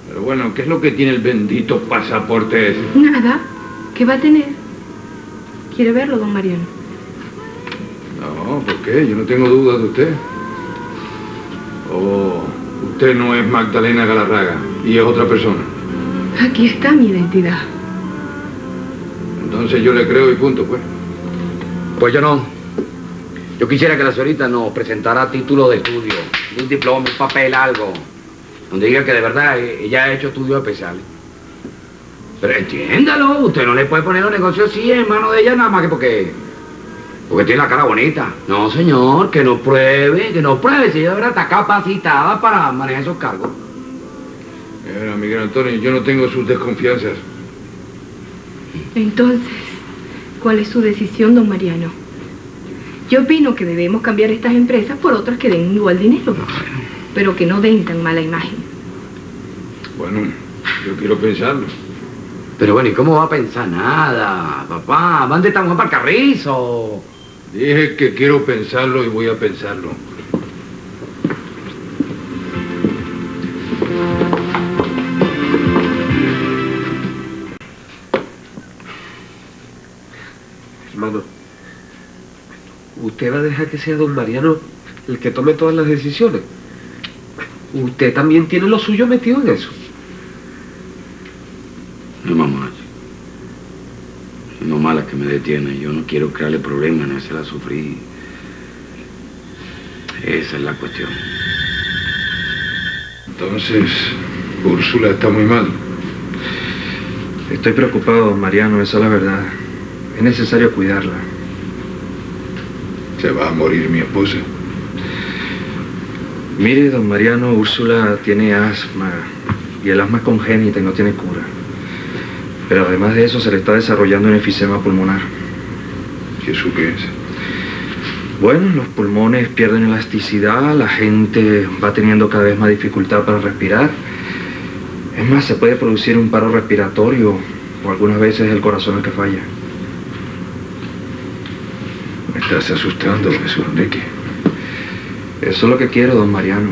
S3: Pero bueno, ¿qué es lo que tiene el bendito pasaporte ese?
S6: Nada. ¿Qué va a tener? ¿Quiere verlo, don Mariano?
S3: No, ¿por qué? Yo no tengo dudas de usted. Oh, usted no es Magdalena Galarraga y es otra persona.
S6: Aquí está mi identidad.
S3: Entonces yo le creo y punto, pues.
S1: Pues yo no. Yo quisiera que la señorita nos presentara título de estudio, un diploma, un papel, algo, donde diga que de verdad ella ha hecho estudios especiales. Pero entiéndalo, usted no le puede poner los negocios así en manos de ella nada más que porque tiene la cara bonita. No, señor, que no pruebe, si ella de verdad está capacitada para manejar esos cargos.
S3: Mira, Miguel Antonio, yo no tengo sus desconfianzas.
S6: Entonces, ¿cuál es su decisión, don Mariano? Yo opino que debemos cambiar estas empresas por otras que den igual dinero, pero que no den tan mala imagen.
S3: Bueno, yo quiero pensarlo.
S1: Pero bueno, ¿y cómo va a pensar nada, papá? Mande esta mujer para el carrizo.
S3: Dije que quiero pensarlo y voy a pensarlo.
S8: Hermano, ¿usted va a dejar que sea don Mariano el que tome todas las decisiones? Usted también tiene lo suyo metido en eso.
S1: Mi mamá. Mi mamá la que me detiene. Yo no quiero crearle problemas ni hacerla sufrir. Esa es la cuestión.
S3: Entonces, Úrsula está muy mal.
S7: Estoy preocupado, don Mariano, esa es la verdad. Es necesario cuidarla.
S5: Se va a morir mi esposa.
S7: Mire, don Mariano, Úrsula tiene asma. Y el asma es congénita y no tiene cura. Pero además de eso se le está desarrollando un enfisema pulmonar.
S5: ¿Y eso qué es?
S7: Bueno, los pulmones pierden elasticidad, la gente va teniendo cada vez más dificultad para respirar. Es más, se puede producir un paro respiratorio o algunas veces el corazón el que falla.
S5: Me estás asustando, Jesús Enrique.
S7: Eso es lo que quiero, don Mariano.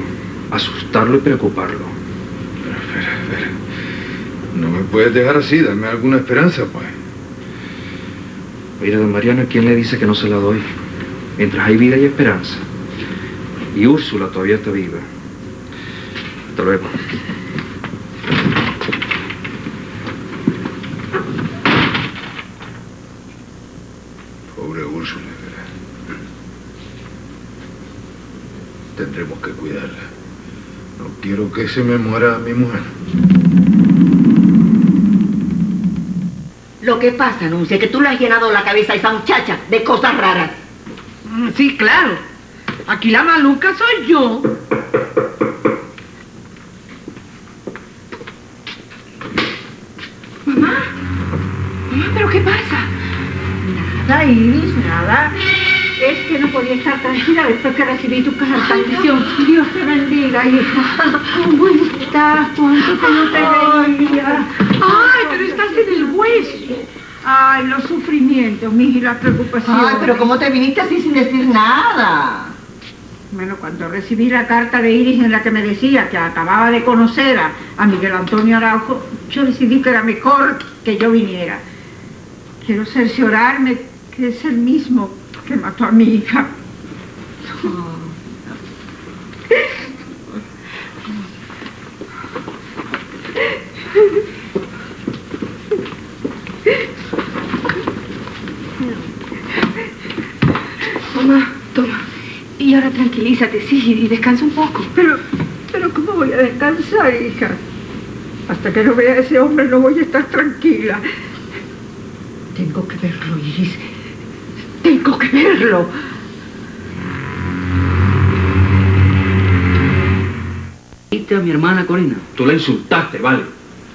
S7: Asustarlo y preocuparlo.
S5: Pero, espera. No me puedes dejar así, dame alguna esperanza, pues.
S7: Mire, don Mariano, ¿quién le dice que no se la doy? Mientras hay vida y esperanza. Y Úrsula todavía está viva. Hasta luego.
S5: Pobre Úrsula, ¿verdad? Tendremos que cuidarla. No quiero que se me muera mi mujer.
S13: Lo que pasa, Anuncia, es que tú le has llenado la cabeza a esa muchacha de cosas raras.
S11: Sí, claro. Aquí la maluca soy yo.
S6: Mamá, ¿pero qué pasa?
S15: Nada, Iris, nada.
S6: Es que no podía estar tranquila después que recibí tu carta.
S15: Dios te bendiga, hija. ¿Cómo estás? ¿Cuánto que no te veía?
S11: Ay, pero estás en el hueso.
S15: Ay, los sufrimientos, mija, y las preocupaciones.
S13: Ay, pero ¿cómo te viniste así sin decir nada?
S15: Bueno, cuando recibí la carta de Iris en la que me decía que acababa de conocer a Miguel Antonio Araujo, yo decidí que era mejor que yo viniera. Quiero cerciorarme que es el mismo que mató a mi hija.
S6: Mamá, toma. Y ahora tranquilízate, sí, y descansa un poco.
S15: Pero ¿cómo voy a descansar, hija? Hasta que no vea a ese hombre no voy a estar tranquila. Tengo que verlo, Iris. Tengo que verlo.
S1: ¿Viste a mi hermana Corina?
S7: Tú la insultaste, vale.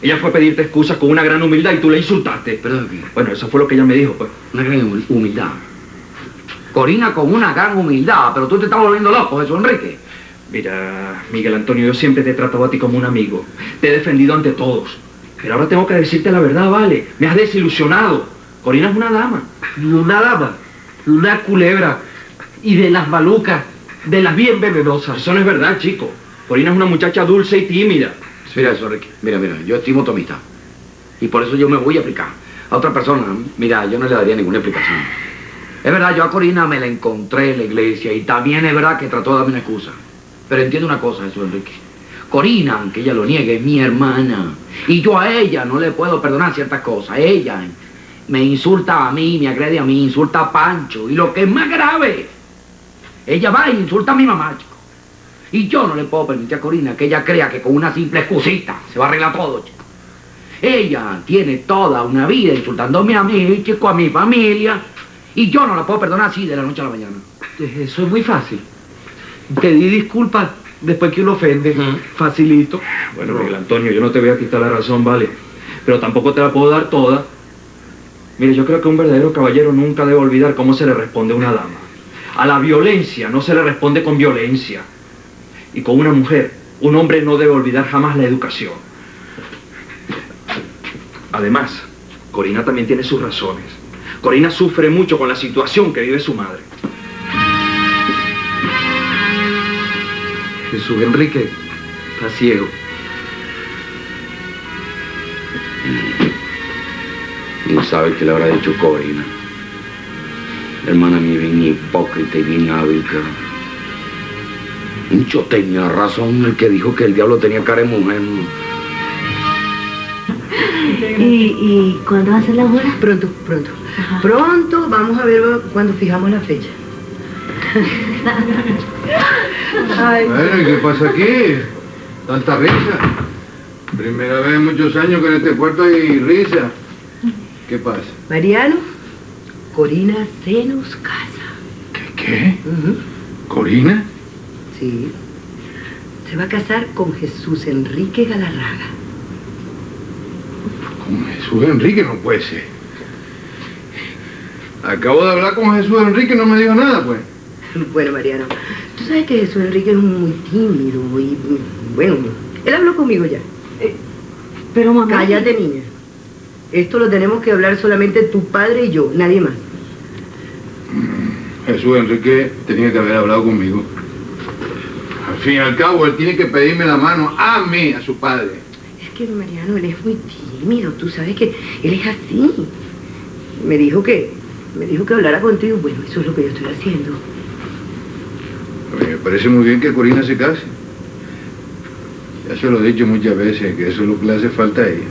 S7: Ella fue a pedirte excusas con una gran humildad y tú la insultaste.
S1: ¿Pero qué?
S7: Bueno, eso fue lo que ella me dijo, pues.
S1: Una gran humildad. Corina con una gran humildad, pero tú te estás volviendo loco, Jesús Enrique.
S7: Mira, Miguel Antonio, yo siempre te he tratado a ti como un amigo. Te he defendido ante todos. Pero ahora tengo que decirte la verdad, vale. Me has desilusionado. Corina es una dama.
S8: Una dama, una culebra, y de las malucas, de las bien venenosas.
S7: Eso no es verdad, chico. Corina es una muchacha dulce y tímida.
S1: Mira eso, Ricky. Mira, yo estimo tu amistad. Y por eso yo me voy a aplicar. A otra persona, mira, yo no le daría ninguna explicación. Es verdad, yo a Corina me la encontré en la iglesia y también es verdad que trató de darme una excusa. Pero entiende una cosa, Jesús Enrique. Corina, aunque ella lo niegue, es mi hermana. Y yo a ella no le puedo perdonar ciertas cosas. Ella me insulta a mí, me agrede a mí, insulta a Pancho. Y lo que es más grave, ella va e insulta a mi mamá, chico. Y yo no le puedo permitir a Corina que ella crea que con una simple excusita se va a arreglar todo, chico. Ella tiene toda una vida insultándome a mí, chico, a mi familia. Y yo no la puedo perdonar así de la noche a la mañana.
S8: Eso es muy fácil. Pedir disculpas después que uno ofende. Facilito.
S7: Bueno, Miguel Antonio, yo no te voy a quitar la razón, vale. Pero tampoco te la puedo dar toda. Mire, yo creo que un verdadero caballero nunca debe olvidar cómo se le responde a una dama. A la violencia no se le responde con violencia. Y con una mujer, un hombre no debe olvidar jamás la educación. Además, Corina también tiene sus razones. Corina sufre mucho con la situación que vive su madre.
S8: Jesús Enrique está ciego.
S1: No sabe qué le habrá dicho Corina. Hermana mía, bien hipócrita y bien hábil, que mucho tenía razón el que dijo que el diablo tenía cara de mujer.
S9: ¿Y cuándo va a ser la boda?
S11: Pronto. Ajá. Pronto, vamos a ver cuando fijamos la fecha.
S5: Ay. Bueno, ¿y qué pasa aquí? ¿Tanta risa?
S3: Primera vez en muchos años que en este puerto hay risa. ¿Qué pasa?
S16: Mariano, Corina se nos casa.
S3: ¿Qué? ¿Corina?
S16: Sí. Se va a casar con Jesús Enrique Galarraga.
S3: Con Jesús Enrique no puede ser. Acabo de hablar con Jesús Enrique y no me dijo nada, pues.
S16: Bueno, Mariano, tú sabes que Jesús Enrique es muy tímido y, bueno, él habló conmigo ya.
S9: Pero mamá...
S16: Cállate, niña. Esto lo tenemos que hablar solamente tu padre y yo, nadie más.
S3: Jesús Enrique tenía que haber hablado conmigo. Al fin y al cabo, él tiene que pedirme la mano a mí, a su padre.
S16: Es que, Mariano, él es muy tímido. Tú sabes que él es así. Me dijo que hablara contigo. Bueno, eso es lo que yo estoy haciendo.
S3: A mí me parece muy bien que Corina se case. Ya se lo he dicho muchas veces, que eso es lo que le hace falta a ella.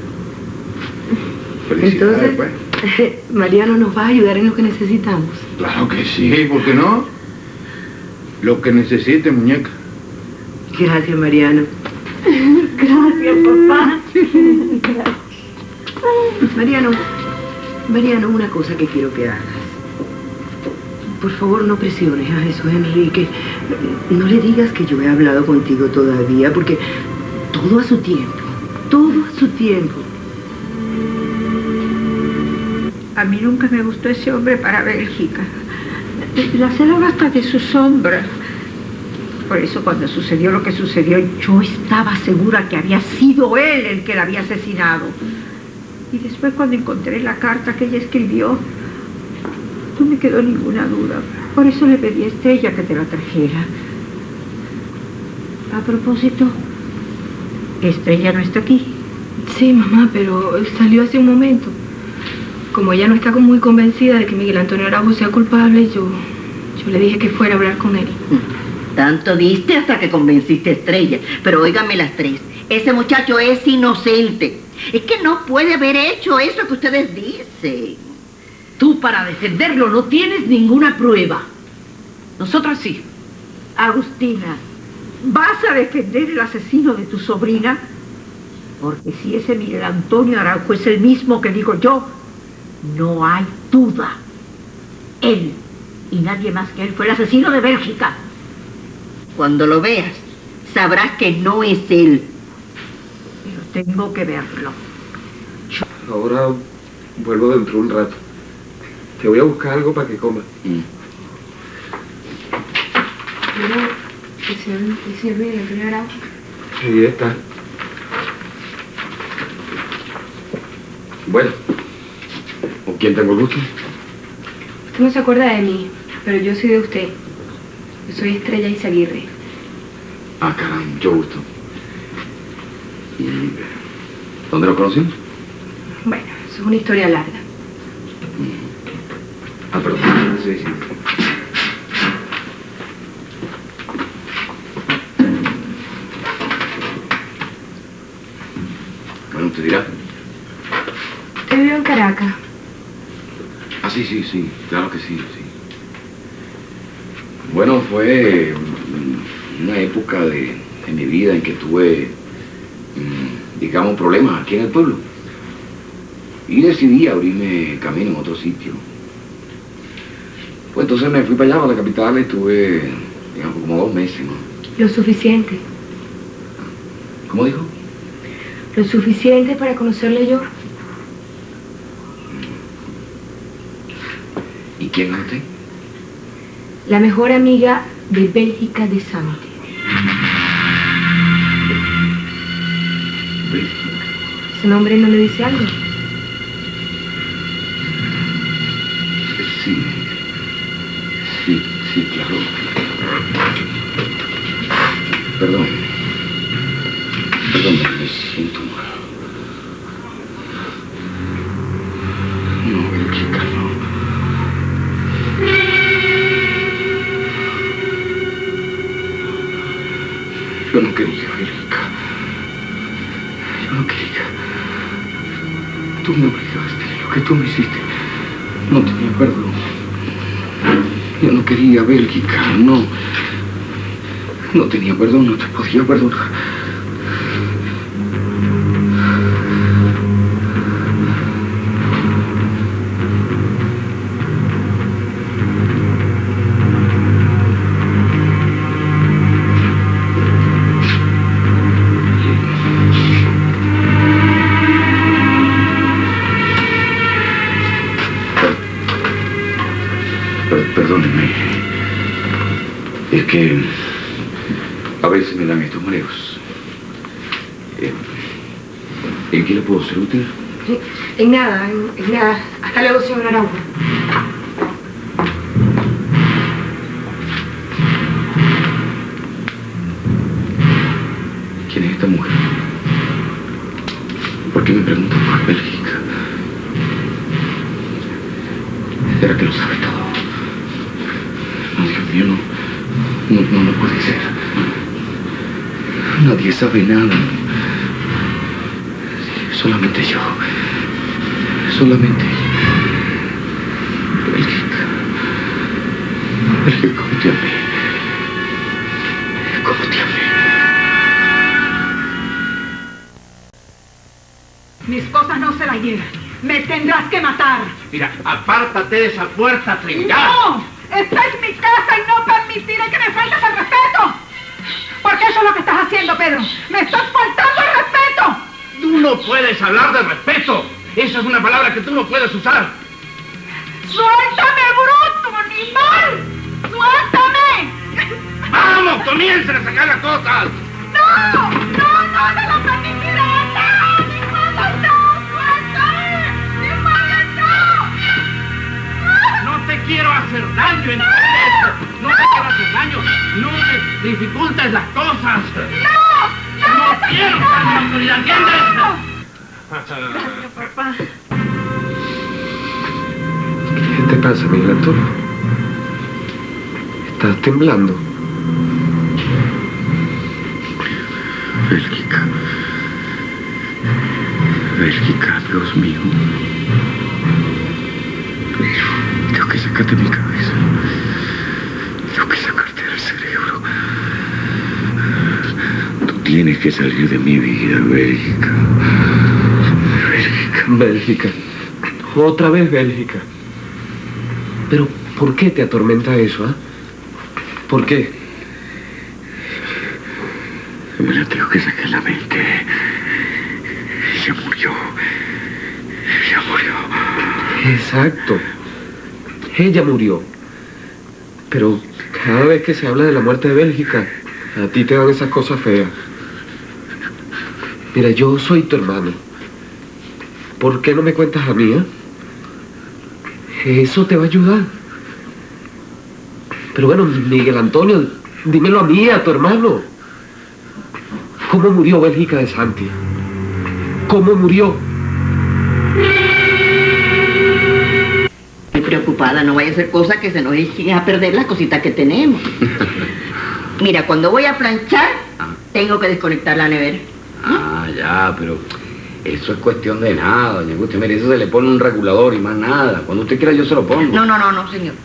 S3: Felicidades,
S16: Entonces,
S3: pues.
S16: Mariano nos va a ayudar en lo que necesitamos.
S3: Claro que sí, ¿por qué no? Lo que necesite, muñeca.
S16: Gracias, Mariano.
S9: Gracias, papá.
S16: Mariano, una cosa que quiero que hagas. Por favor, no presiones a Jesús Enrique. No le digas que yo he hablado contigo todavía, porque todo a su tiempo. Todo a su tiempo.
S15: A mí nunca me gustó ese hombre para Bélgica. La celaba hasta de su sombra. Por eso cuando sucedió lo que sucedió, yo estaba segura que había sido él el que la había asesinado. Y después cuando encontré la carta que ella escribió, no me quedó ninguna duda. Por eso le pedí a Estrella que te la trajera. A propósito, Estrella no está aquí.
S6: Sí, mamá, pero salió hace un momento. Como ella no está muy convencida de que Miguel Antonio Araujo sea culpable, yo le dije que fuera a hablar con él.
S12: Tanto diste hasta que convenciste a Estrella. Pero óiganme las tres, ese muchacho es inocente. Es que no puede haber hecho eso que ustedes dicen.
S11: Tú para defenderlo no tienes ninguna prueba. Nosotras sí.
S15: Agustina, ¿vas a defender el asesino de tu sobrina? Porque si ese Miguel Antonio Araujo es el mismo que digo yo, no hay duda. Él, y nadie más que él, fue el asesino de Bélgica.
S12: Cuando lo veas, sabrás que no es él.
S15: Pero tengo que verlo.
S8: Ahora vuelvo dentro de un rato. Te voy a buscar algo para que comas.
S6: El señor Miguel Antonio Araujo.
S8: Ahí está.
S1: Bueno, ¿con quién tengo el gusto?
S6: Usted no se acuerda de mí, pero yo soy de usted. Yo soy Estrella Izaguirre.
S1: Ah, caramba, mucho gusto. ¿Y dónde lo conocimos?
S6: Bueno, eso es una historia larga.
S1: Ah, perdón. Sí. Bueno, usted dirá.
S6: Usted vivió en Caracas.
S1: Ah, sí, claro que sí. Bueno, fue una época de mi vida en que tuve, digamos, problemas aquí en el pueblo. Y decidí abrirme camino en otro sitio. Pues entonces me fui para allá, a la capital, y estuve, digamos, como 2 meses, ¿no?
S6: Lo suficiente.
S1: ¿Cómo dijo?
S6: Lo suficiente para conocerle yo.
S1: ¿Y quién es usted?
S6: La mejor amiga de Bélgica de Santi. ¿Ese nombre no le dice algo?
S1: Sí, claro. Perdón, me siento mal. No, Bélgica, no. Yo no quería, Bélgica. Yo no quería. Tú me obligaste, lo que tú me hiciste. No tenía perdón. Yo no quería, Bélgica, no. No tenía perdón, no te podía perdonar. Perdónenme. Es que a veces me dan estos mareos. ¿En qué le puedo ser útil?
S6: En nada, en nada. Hasta luego, señor Araujo.
S1: ¿Quién es esta mujer? ¿Por qué me preguntan por Bélgica? ¿Será que lo sabe todo? No, Dios mío, no puede ser. Nadie sabe nada. Solamente yo. Solamente. Bélgica. Bélgica, ¿cómo te amé? ¿Cómo te amé?
S14: Mis cosas no se las llevan. Me tendrás que matar.
S3: Mira, apártate de esa puerta, tringada.
S14: ¡No! Esta es mi casa y no permitiré que me faltes el respeto. Porque eso es lo que estás haciendo, Pedro. ¡Me estás faltando el respeto!
S3: Tú no puedes hablar de respeto. Esa es una palabra que tú no puedes usar.
S14: ¡Suéltame, bruto, animal! ¡Suéltame!
S3: ¡Vamos, comiencen a sacar las cosas!
S14: ¡No! ¡No lo permitiré! ¡No! ¡Mi madre, no! ¡Suéltame! ¡Mi madre, no!
S3: No te quiero hacer daño, ¿entiendes? No te quiero hacer daño. No me dificultes las cosas. No quiero estar en la autoridad, ¿entiendes?
S14: Gracias, papá.
S17: ¿Qué te pasa, Miguel Antonio? ¿Estás temblando?
S1: Bélgica. Bélgica, Dios mío. Tengo que sacarte de mi cabeza. Tengo que sacarte del cerebro. Tú tienes que salir de mi vida, Bélgica.
S17: Bélgica. Otra vez Bélgica. Pero, ¿por qué te atormenta eso, ah? ¿Por qué?
S1: Me la tengo que sacar la mente. Ella murió. Ella murió.
S17: Exacto. Ella murió. Pero cada vez que se habla de la muerte de Bélgica, a ti te dan esas cosas feas. Mira, yo soy tu hermano. ¿Por qué no me cuentas a mí, eh? Eso te va a ayudar. Pero bueno, Miguel Antonio, dímelo a mí, a tu hermano. ¿Cómo murió Bélgica de Santi? ¿Cómo murió?
S13: Estoy preocupada, no vaya a ser cosa que se nos echen a perder las cositas que tenemos. Mira, cuando voy a planchar, tengo que desconectar la nevera.
S1: Ah, ya, pero eso es cuestión de nada, doña Agustina. Mire, eso se le pone un regulador y más nada. Cuando usted quiera yo se lo pongo.
S13: No, señor.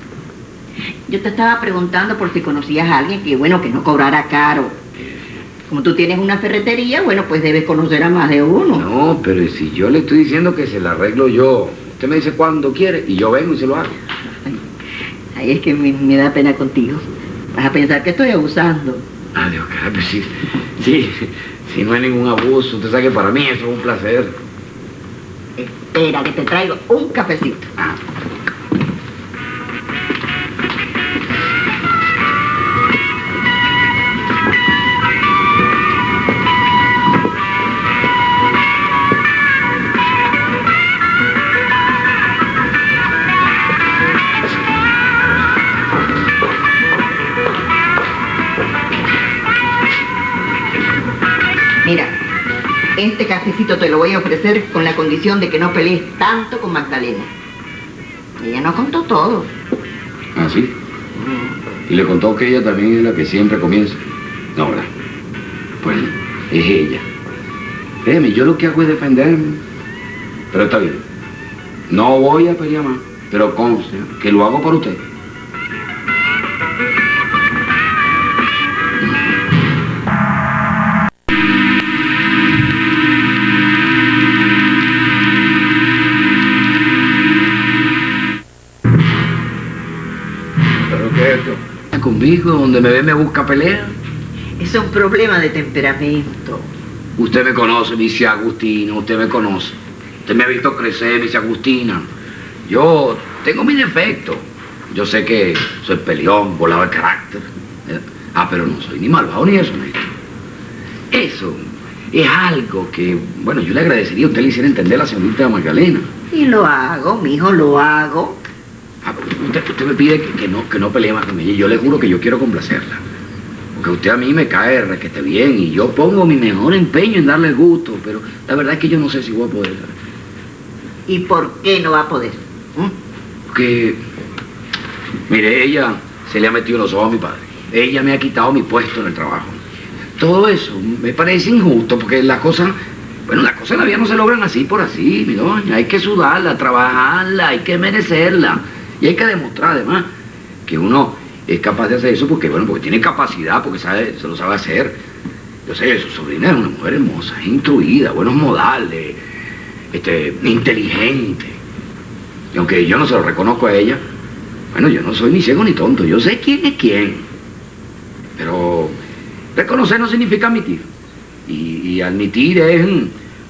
S13: Yo te estaba preguntando por si conocías a alguien que, bueno, que no cobrara caro. Como tú tienes una ferretería, bueno, pues debes conocer a más de uno.
S1: No, pero si yo le estoy diciendo que se la arreglo yo, usted me dice cuándo quiere y yo vengo y se lo hago.
S13: Ay, es que me da pena contigo. Vas a pensar que estoy abusando.
S1: Ah, Dios, caray, pues sí, si no hay ningún abuso, usted sabe que para mí eso es un placer.
S13: Espera, que te traigo un cafecito. Mira, este cafecito te lo voy a ofrecer con la condición de que no pelees tanto con Magdalena. Ella nos contó todo.
S1: ¿Ah, sí? Y le contó que ella también es la que siempre comienza. No, ¿verdad? Bueno, es ella. Créeme, yo lo que hago es defenderme. Pero está bien. No voy a pelear más, pero conste que lo hago por usted. Conmigo, donde me ve me busca pelea.
S13: Es un problema de temperamento.
S1: Usted me conoce, Miss Agustina, usted me conoce. Usted me ha visto crecer, Miss Agustina. Yo tengo mi defecto. Yo sé que soy peleón, volado de carácter. Pero no soy ni malvado ni deshonesto. Eso es algo que, bueno, yo le agradecería a usted le hiciera entender a la señorita Magdalena.
S13: Y lo hago, mijo, lo hago.
S1: Usted me pide que no pelee más con ella y yo le juro que yo quiero complacerla. Porque usted a mí me cae requete bien y yo pongo mi mejor empeño en darle el gusto, pero la verdad es que yo no sé si voy a poder.
S13: ¿Y por qué no va a poder?
S1: Porque, mire, ella se le ha metido en los ojos a mi padre. Ella me ha quitado mi puesto en el trabajo. Todo eso me parece injusto porque las cosas en la vida no se logran así por así, mi doña. Hay que sudarla, trabajarla, hay que merecerla. Y hay que demostrar además que uno es capaz de hacer eso porque tiene capacidad, porque se lo sabe hacer. Yo sé, su sobrina es una mujer hermosa, es instruida, buenos modales, inteligente. Y aunque yo no se lo reconozco a ella, yo no soy ni ciego ni tonto, yo sé quién es quién. Pero reconocer no significa admitir. Y admitir es,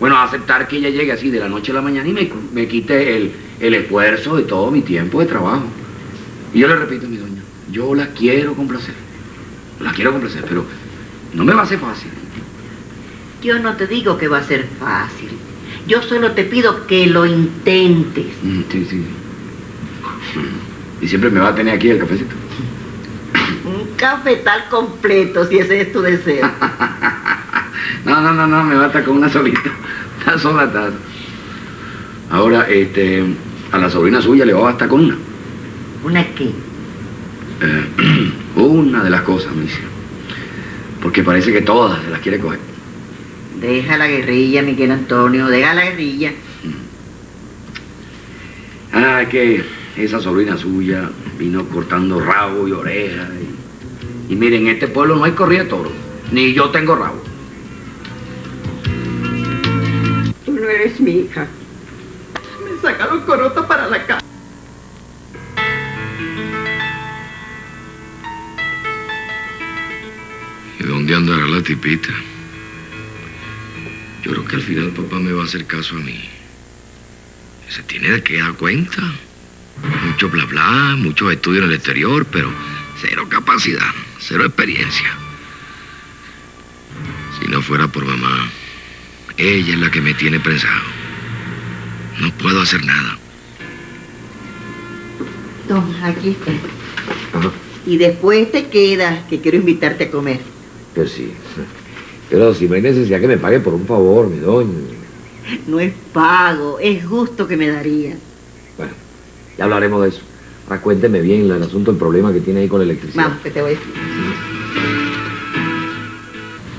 S1: aceptar que ella llegue así de la noche a la mañana y me quite el esfuerzo de todo mi tiempo de trabajo. Y yo le repito, mi doña, yo la quiero complacer. Pero no me va a ser fácil.
S13: Yo no te digo que va a ser fácil. Yo solo te pido que lo intentes.
S1: Sí. Y siempre me va a tener aquí el cafecito.
S13: Un cafetal completo, si ese es tu deseo.
S1: No, me basta con una solita. Una sola taza. Ahora, a la sobrina suya le va a bastar con una.
S13: ¿Una qué?
S1: Una de las cosas, me dice. Porque parece que todas se las quiere coger.
S13: Deja la guerrilla, Miguel Antonio, deja la guerrilla.
S1: Que esa sobrina suya vino cortando rabo y oreja. Y miren, en este pueblo no hay corrida de toros, ni yo tengo rabo.
S11: Tú no eres mi hija.
S13: Me sacaron corota para la casa.
S4: ¿Y dónde andará la tipita? Yo creo que al final papá me va a hacer caso a mí. Se tiene que dar cuenta. Mucho bla bla, muchos estudios en el exterior, pero cero capacidad, cero experiencia. Si no fuera por mamá, ella es la que me tiene prensado. No puedo hacer nada.
S13: Toma, aquí está. Y después te quedas, que quiero invitarte a comer.
S17: Pero sí. Pero si no hay necesidad que me pague por un favor, mi doña.
S13: No es pago, es gusto que me daría.
S17: Bueno, ya hablaremos de eso. Ahora cuénteme bien el asunto, el problema que tiene ahí con la electricidad.
S13: Vamos, que te voy a decir.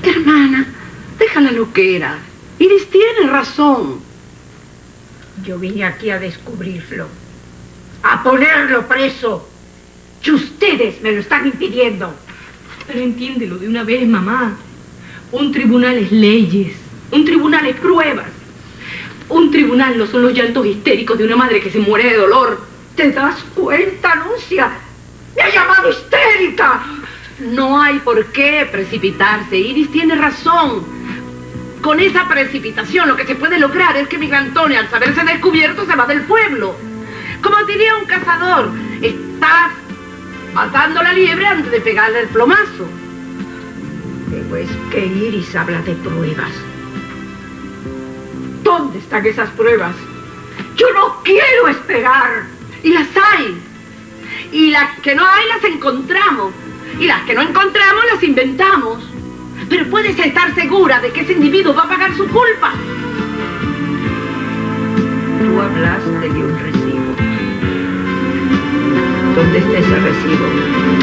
S11: Hermana, déjala loquera. Iris tiene razón.
S15: Yo vine aquí a descubrirlo, a ponerlo preso. Y ustedes me lo están impidiendo.
S6: Pero entiéndelo de una vez, mamá. Un tribunal es leyes, un tribunal es pruebas. Un tribunal no son los llantos histéricos de una madre que se muere de dolor.
S15: ¿Te das cuenta, Lucia? ¡Me ha llamado histérica!
S6: No hay por qué precipitarse. Iris tiene razón. Con esa precipitación lo que se puede lograr es que Miguel Antonio, al saberse descubierto, se va del pueblo. Como diría un cazador, estás matando la liebre antes de pegarle el plomazo.
S15: Pero es que Iris habla de pruebas. ¿Dónde están esas pruebas? Yo no quiero esperar.
S6: Y las hay. Y las que no hay las encontramos. Y las que no encontramos las inventamos. Pero puedes estar segura de que ese individuo va a pagar su culpa.
S15: Tú hablaste de un recibo. ¿Dónde está ese recibo?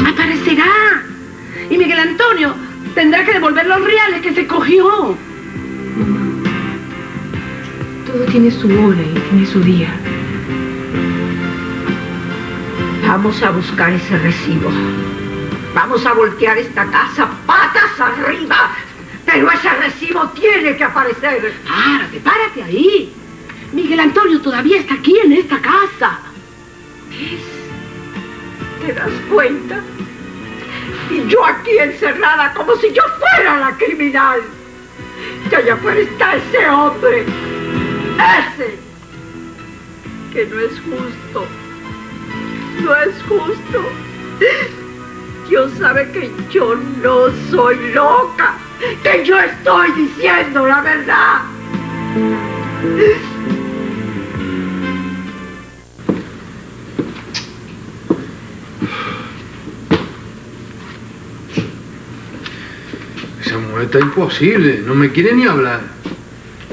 S6: Aparecerá. Y Miguel Antonio tendrá que devolver los reales que se cogió. Todo tiene su hora y tiene su día.
S15: Vamos a buscar ese recibo. Vamos a voltear esta casa patas arriba. Pero ese recibo tiene que aparecer.
S6: Párate ahí. Miguel Antonio todavía está aquí en esta casa.
S15: ¿Te das cuenta? Y yo aquí encerrada como si yo fuera la criminal. Y allá afuera está ese hombre. Ese. Que no es justo. No es justo. Dios sabe que yo no soy loca, que yo estoy diciendo la verdad.
S3: Esa mujer está imposible, no me quiere ni hablar.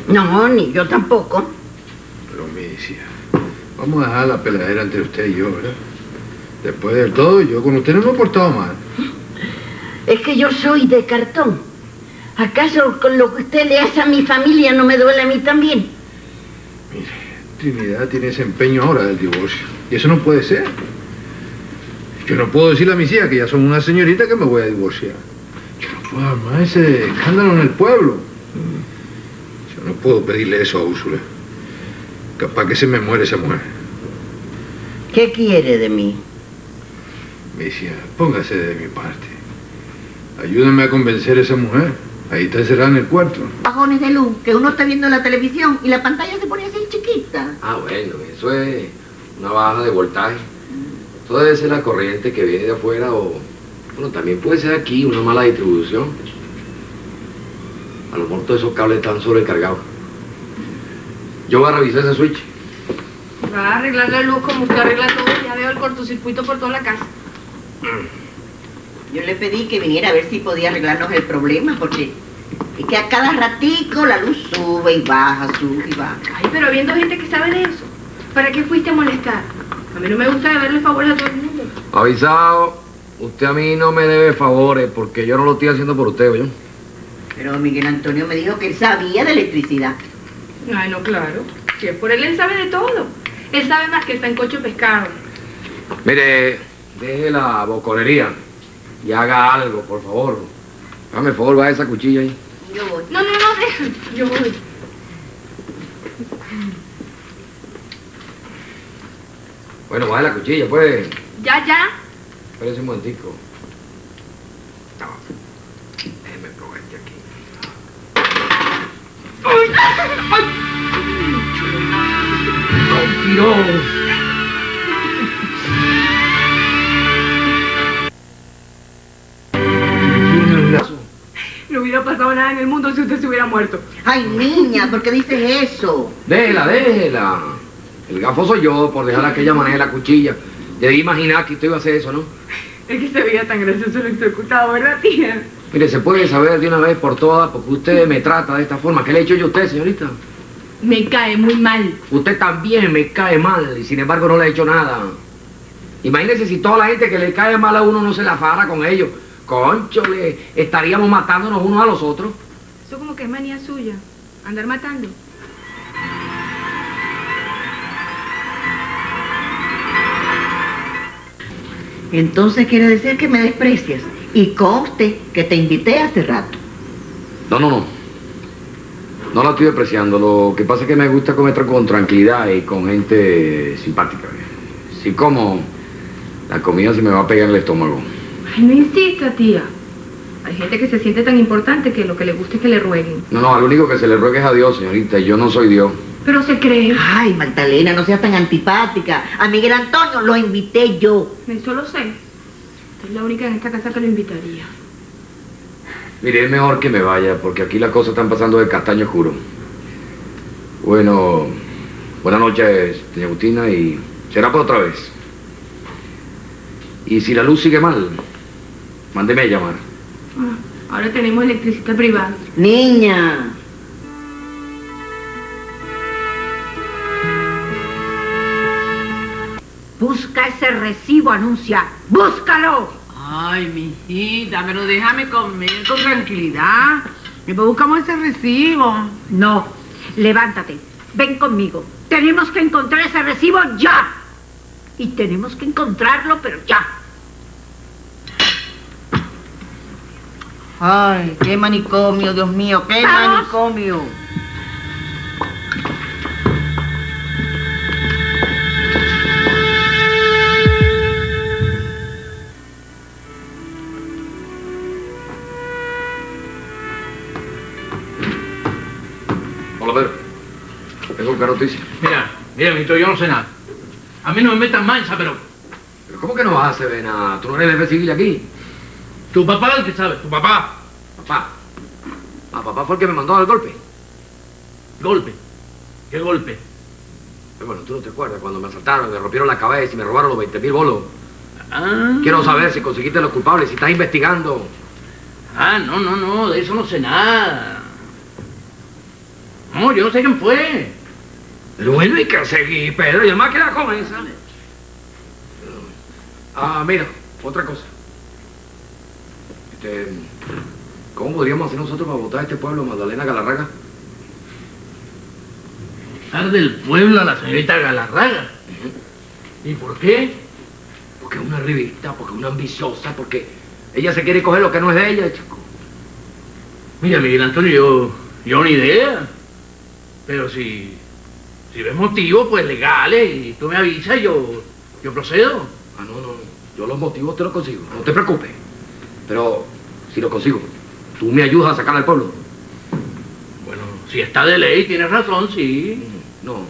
S12: No, ni yo tampoco.
S3: Pero Misia, vamos a dejar la peleadera entre usted y yo, ¿verdad? Después de todo, yo con usted no me he portado mal.
S12: Es que yo soy de cartón. ¿Acaso con lo que usted le hace a mi familia no me duele a mí también?
S3: Trinidad tiene ese empeño ahora del divorcio. Y eso no puede ser. Yo no puedo decirle a mis hijas que ya son una señorita que me voy a divorciar. Yo no puedo armar ese escándalo en el pueblo. Yo no puedo pedirle eso a Úrsula. Capaz que se me muere esa mujer.
S12: ¿Qué quiere de mí?
S3: Misia, póngase de mi parte. Ayúdame a convencer a esa mujer. Ahí está encerrada en el cuarto.
S13: Bajones de luz, que uno está viendo la televisión y la pantalla se pone así chiquita.
S1: Ah, bueno, eso es una baja de voltaje. Eso debe ser la corriente que viene de afuera o... Bueno, también puede ser aquí una mala distribución. A lo mejor todos esos cables están sobrecargados. Yo voy a revisar ese switch.
S6: Va a arreglar la luz como usted arregla todo. Ya veo el cortocircuito por toda la casa.
S13: Yo le pedí que viniera a ver si podía arreglarnos el problema, porque es que a cada ratico la luz sube y baja, sube y baja.
S6: Ay, pero habiendo gente que sabe de eso, ¿para qué fuiste a molestar? A mí no me gusta deberle favores a todo el mundo.
S1: Avisado, usted a mí no me debe favores porque yo no lo estoy haciendo por usted, ¿oyó?
S13: Pero Miguel Antonio me dijo que él sabía de electricidad.
S6: Ay, no, claro. Si es por él sabe de todo. Él sabe más que el sancocho de pescado.
S1: Mire, deje la boconería y haga algo, por favor. Hágame el favor, va esa cuchilla ahí.
S13: Yo voy.
S6: No, deja. Yo voy.
S1: Bueno, baje la cuchilla, pues.
S6: Ya.
S1: Espérese un momentico. No. Déjeme probar este aquí. ¡Ay! ¡Oh, Dios!
S6: No hubiera pasado nada en el mundo si usted se hubiera muerto.
S13: Ay, niña, ¿por qué dices eso?
S1: Déjela. El gafo soy yo por dejar a aquella manera la cuchilla. Debí imaginar que usted iba a hacer eso, ¿no?
S6: Es que se veía tan gracioso el ejecutado, ¿verdad, tía?
S1: Mire, se puede saber de una vez por todas porque usted me trata de esta forma. ¿Qué le he hecho yo a usted, señorita?
S6: Me cae muy mal.
S1: Usted también me cae mal y sin embargo no le he hecho nada. Imagínese si toda la gente que le cae mal a uno no se la fara con ellos. Cónchole, estaríamos matándonos unos a los otros.
S6: Eso como que es manía suya, andar matando.
S13: Entonces quiere decir que me desprecias. Y conste que te invité hace rato.
S1: No. No la estoy despreciando. Lo que pasa es que me gusta comer con tranquilidad y con gente simpática. Si como, la comida se me va a pegar en el estómago.
S6: Ay, no insista, tía. Hay gente que se siente tan importante que lo que le gusta es que le rueguen.
S1: No, al único que se le ruegue es a Dios, señorita, y yo no soy Dios.
S6: Pero se cree.
S13: Ay, Magdalena, no seas tan antipática. A Miguel Antonio lo invité yo.
S6: Eso lo sé. Usted es la única en esta casa que lo invitaría.
S1: Mire, es mejor que me vaya, porque aquí las cosas están pasando de castaño oscuro. Bueno, buenas noches, doña Agustina, y será por otra vez. Y si la luz sigue mal, mándeme a llamar.
S6: Ahora tenemos electricidad privada.
S13: Niña.
S15: Busca ese recibo, anuncia. ¡Búscalo!
S11: Ay, mijita, pero déjame comer con tranquilidad. Después buscamos ese recibo.
S15: No, levántate. Ven conmigo. Tenemos que encontrar ese recibo ya. Y tenemos que encontrarlo, pero ya.
S13: Ay, qué manicomio, Dios mío, qué
S15: ¡Vamos!
S13: manicomio.
S1: Hola, Pedro. Tengo una noticia.
S3: Mira, mijito, yo no sé nada. A mí no me metan mancha, pero
S1: ¿Cómo que no vas a hacer nada? ¿Tú no eres jefe civil aquí?
S3: Tu papá, el que sabe, tu papá.
S1: Papá. Ah, papá fue el que me mandó al golpe.
S3: ¿Golpe? ¿Qué golpe?
S1: Bueno, tú no te acuerdas cuando me asaltaron, me rompieron la cabeza y me robaron los 20.000 bolos.
S3: Ah.
S1: Quiero saber si conseguiste los culpables, si estás investigando.
S3: Ah, no, de eso no sé nada. No, yo no sé quién fue.
S1: Pero bueno, hay que seguir, Pedro, y además que la comen, ¿sale? Ah, mira, otra cosa. ¿Cómo podríamos hacer nosotros para votar a este pueblo, Magdalena Galarraga?
S3: Dar del pueblo a la señorita Galarraga. ¿Y por qué?
S1: Porque es una revista, porque es una ambiciosa, porque ella se quiere coger lo que no es de ella, chico.
S3: Mira, Miguel Antonio, yo ni idea. Pero si ves motivos, pues legales, y tú me avisas, yo procedo.
S1: Ah, no. Yo los motivos te los consigo, no te preocupes. Pero si los consigo, tú me ayudas a sacar al pueblo.
S3: Bueno, si está de ley, tienes razón, sí.
S1: No,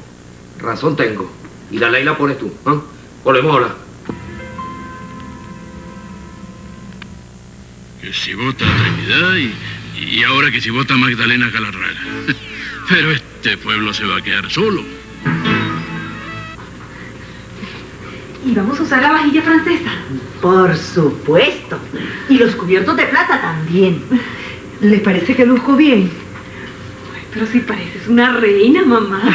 S1: razón tengo. Y la ley la pones tú, ¿eh? Volvemos a hablar.
S18: Que si vota Trinidad y ahora que si vota Magdalena Galarraga. Pero este pueblo se va a quedar solo.
S2: ¿Y vamos a usar la vajilla francesa?
S19: Por supuesto. Y los cubiertos de plata también.
S2: ¿Les parece que luzco bien? Ay, pero si pareces una reina, mamá.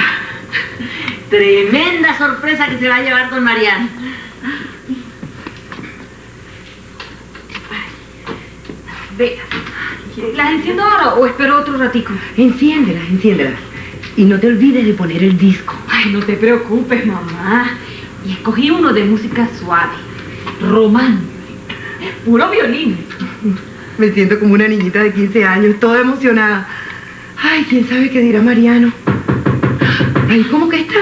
S19: Tremenda sorpresa que se va a llevar don Mariano.
S2: Vea, ¿las enciendo ahora o espero otro ratico?
S19: Enciéndela. Y no te olvides de poner el disco.
S2: Ay, no te preocupes, mamá. Y escogí uno de música suave, romántico, puro violín.
S19: Me siento como una niñita de 15 años, toda emocionada. Ay, quién sabe qué dirá Mariano. Ay, ¿cómo que está?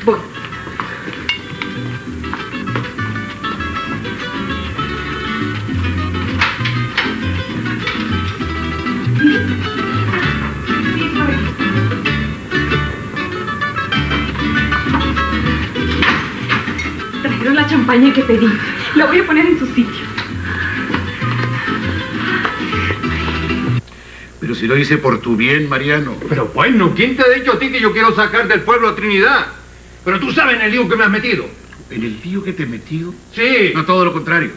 S2: Voy. Trajeron la champaña que pedí. La voy a poner en su sitio.
S5: Pero si lo hice por tu bien, Mariano.
S3: Pero bueno, ¿quién te ha dicho a ti que yo quiero sacar del pueblo a Trinidad? Pero tú sabes en el lío que me has metido.
S5: ¿En el lío que te he metido?
S3: Sí.
S5: No, todo lo contrario.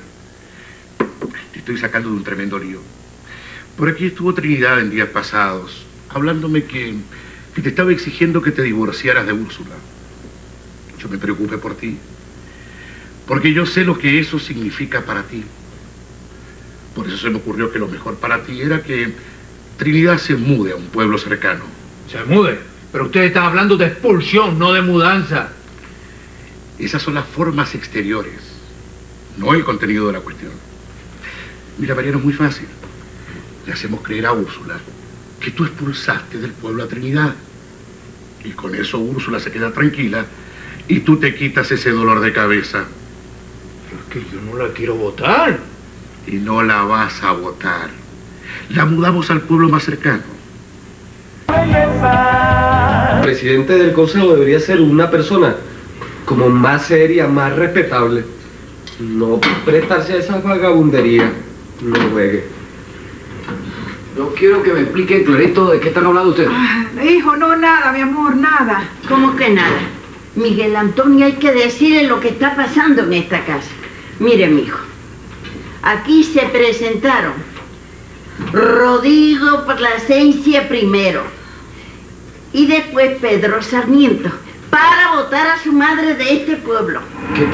S5: Te estoy sacando de un tremendo lío. Por aquí estuvo Trinidad en días pasados, hablándome que te estaba exigiendo que te divorciaras de Úrsula. Yo me preocupé por ti, porque yo sé lo que eso significa para ti. Por eso se me ocurrió que lo mejor para ti era que Trinidad se mude a un pueblo cercano.
S3: ¿Se mude? Pero ustedes están hablando de expulsión, no de mudanza.
S5: Esas son las formas exteriores, no el contenido de la cuestión. Mira, Mariano, es muy fácil. Le hacemos creer a Úrsula que tú expulsaste del pueblo a Trinidad. Y con eso Úrsula se queda tranquila y tú te quitas ese dolor de cabeza.
S3: Es que yo no la quiero votar.
S5: Y no la vas a votar. La mudamos al pueblo más cercano.
S17: El presidente del consejo debería ser una persona como más seria, más respetable. No prestarse a esa vagabundería. No juegue.
S1: Yo quiero que me expliquen clarito de qué están hablando ustedes.
S14: Hijo, no, nada, mi amor, nada.
S12: ¿Cómo que nada? Miguel Antonio, hay que decirle lo que está pasando en esta casa. Mire, mijo, aquí se presentaron Rodrigo Plasencia primero y después Pedro Sarmiento para votar a su madre de este pueblo.
S17: ¿Qué?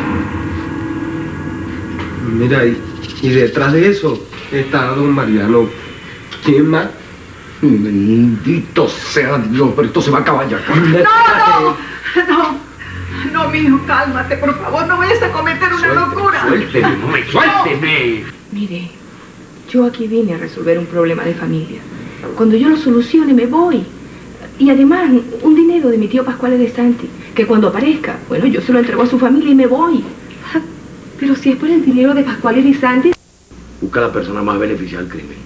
S17: Mira, y detrás de eso está don Mariano. ¿Quién más?
S1: Bendito sea Dios, pero esto se va a acabar ya.
S14: No, mijo, cálmate, por favor, no vayas a cometer una locura.
S1: Suélteme.
S6: Mire, yo aquí vine a resolver un problema de familia. Cuando yo lo solucione me voy. Y además, un dinero de mi tío Pascual de Santi, que cuando aparezca, bueno, yo se lo entrego a su familia y me voy. Pero si es por el dinero de Pascual de Santi...
S1: Busca a la persona más beneficiada del crimen.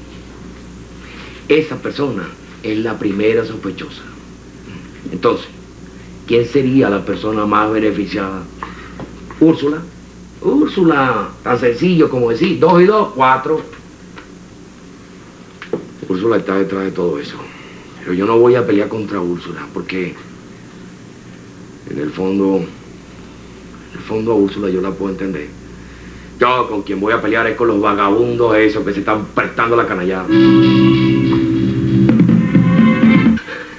S1: Esa persona es la primera sospechosa. Entonces, ¿quién sería la persona más beneficiada? ¿Úrsula Úrsula, tan sencillo como decir 2 y 2, 4. Úrsula está detrás de todo eso. Pero yo no voy a pelear contra Úrsula, porque en el fondo a Úrsula yo la puedo entender. Yo con quien voy a pelear es con los vagabundos esos que se están prestando la canallada.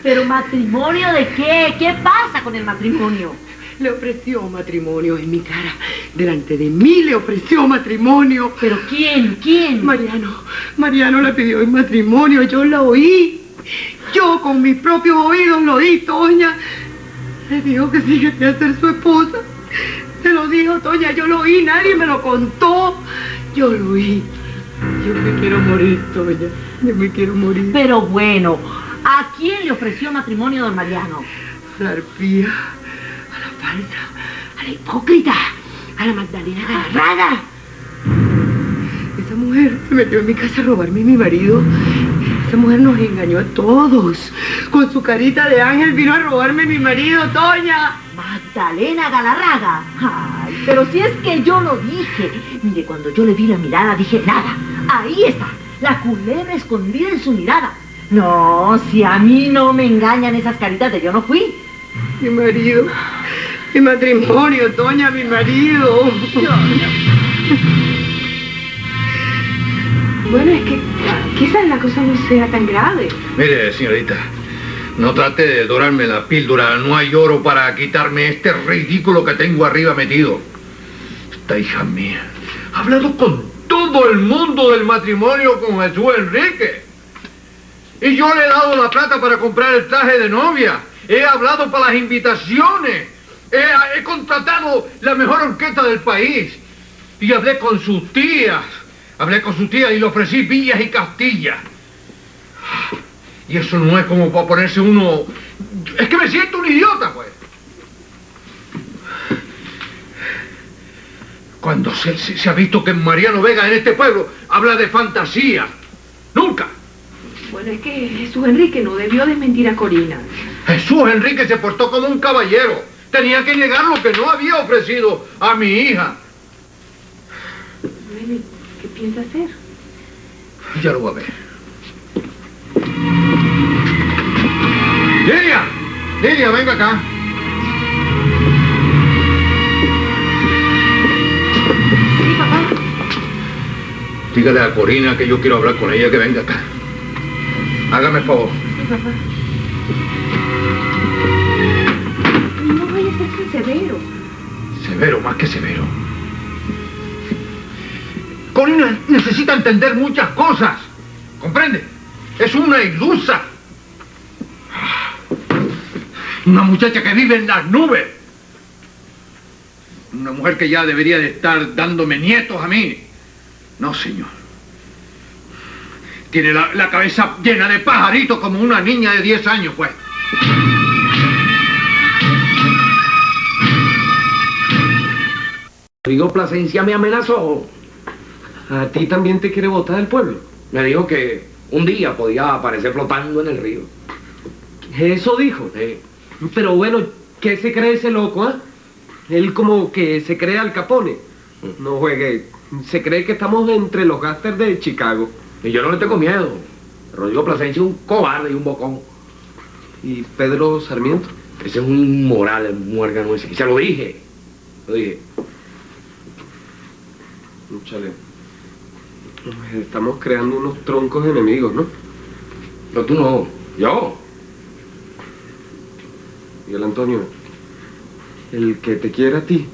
S9: ¿Pero matrimonio de qué? ¿Qué pasa con el matrimonio?
S19: Le ofreció matrimonio en mi cara. Delante de mí le ofreció matrimonio.
S9: ¿Pero quién? ¿Quién?
S19: Mariano le pidió en matrimonio. Yo lo oí. Yo con mis propios oídos lo oí, Toña. Le dijo que sí quería ser su esposa. Se lo dijo, Toña, yo lo oí. Nadie me lo contó. Yo lo oí. Yo me quiero morir, Toña. Yo me quiero morir.
S9: Pero bueno, ¿a quién le ofreció matrimonio don Mariano?
S19: A la arpía, a la falsa, a la hipócrita, a la Magdalena Galarraga. Esa mujer se metió en mi casa a robarme a mi marido. Esa mujer nos engañó a todos. Con su carita de ángel vino a robarme a mi marido, Toña.
S9: Magdalena Galarraga. Ay, pero si es que yo lo dije. Mire, cuando yo le vi la mirada dije, nada, ahí está, la culebra escondida en su mirada. No, si a mí no me engañan esas caritas de yo no fui.
S19: Mi marido, mi matrimonio, Toña, mi marido. Bueno, es que quizás la cosa no sea tan grave.
S3: Mire, señorita, no trate de dorarme la píldora. No hay oro para quitarme este ridículo que tengo arriba metido. Esta hija mía ha hablado con todo el mundo del matrimonio con Jesús Enrique. Y yo le he dado la plata para comprar el traje de novia. He hablado para las invitaciones. He contratado la mejor orquesta del país. Y hablé con sus tías. Y le ofrecí villas y castillas. Y eso no es como para ponerse uno... Es que me siento un idiota, pues. Cuando se ha visto que Mariano Vega en este pueblo habla de fantasía. Nunca.
S14: Bueno, es que Jesús Enrique no debió desmentir a Corina.
S3: Jesús Enrique se portó como un caballero. Tenía que negar lo que no había ofrecido a mi hija.
S14: Bueno, ¿qué piensa hacer?
S3: Ya lo voy a ver. Lidia, venga acá.
S14: Sí, papá.
S3: Dígale a Corina que yo quiero hablar con ella, que venga acá. Hágame el favor.
S14: Sí, papá. No vaya a ser tan severo.
S3: Severo, más que severo. Corina necesita entender muchas cosas. ¿Comprende? Es una ilusa. Una muchacha que vive en las nubes. Una mujer que ya debería de estar dándome nietos a mí. No, señor. Tiene la cabeza llena de pajaritos como una niña de 10 años, pues.
S1: Rodrigo Plasencia me amenazó.
S17: ¿A ti también te quiere botar del pueblo?
S1: Me dijo que un día podía aparecer flotando en el río.
S17: ¿Eso dijo?
S1: Sí.
S17: Pero bueno, ¿qué se cree ese loco, ah? Él como que se cree Al Capone. No juegue. Se cree que estamos entre los gángsters de Chicago.
S1: Y yo no le tengo miedo. Rodrigo Plasencia es un cobarde y un bocón.
S17: ¿Y Pedro Sarmiento?
S1: Ese es un inmoral, el muérgano ese. Y se lo dije. Lo dije.
S17: Chale. Estamos creando unos troncos enemigos, ¿no?
S1: No, tú no. Yo.
S17: Y el Antonio, el que te quiera a ti,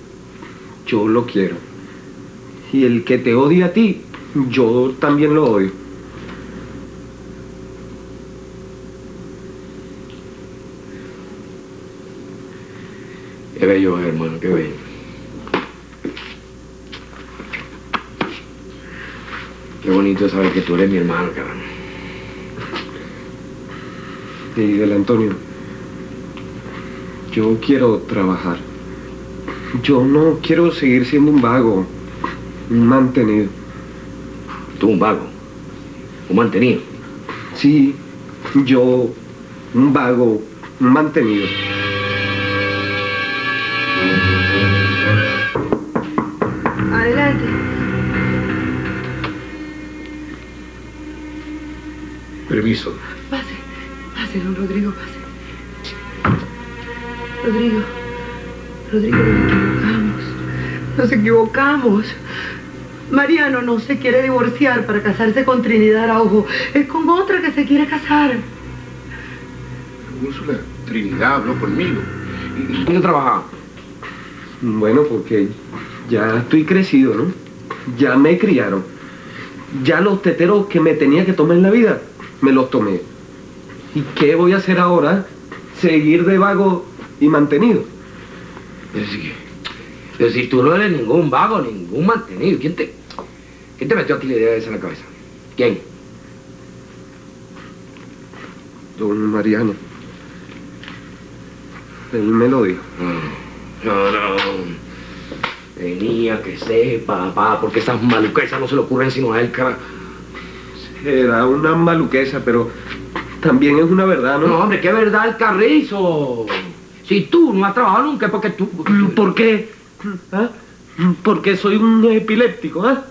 S17: yo lo quiero. Y el que te odia a ti, yo también lo odio.
S1: Qué bello, hermano, qué bello. Qué bonito saber que tú eres mi hermano, cabrón.
S17: Y del Antonio, yo quiero trabajar. Yo no quiero seguir siendo un vago, un mantenido.
S1: ¿Tú un vago? ¿Un mantenido?
S17: Sí, yo, un vago, un mantenido.
S5: permiso.
S19: Pase, don Rodrigo, pase. Rodrigo, nos equivocamos. Mariano no se quiere divorciar para casarse con Trinidad Araujo. Es con otra que se quiere casar.
S5: Úrsula, Trinidad habló conmigo.
S1: ¿Y dónde trabajaba?
S17: Bueno, porque ya estoy crecido, ¿no? Ya me criaron. Ya los teteros que me tenía que tomar en la vida, me los tomé. ¿Y qué voy a hacer ahora? Seguir de vago y mantenido.
S1: Pero si tú no eres ningún vago, ningún mantenido, ¿quién te metió a ti la idea esa en la cabeza? ¿Quién?
S17: Don Mariano. Él me lo dijo.
S1: No. Tenía que sepa, papá, porque esas maluquesas no se le ocurren sino a él, cara.
S17: Era una maluquesa, pero también es una verdad, ¿no?
S1: No, hombre, qué verdad el carrizo. Si tú no has trabajado nunca es porque tú...
S17: ¿Por qué? ¿Ah? Porque soy un epiléptico, ¿ah?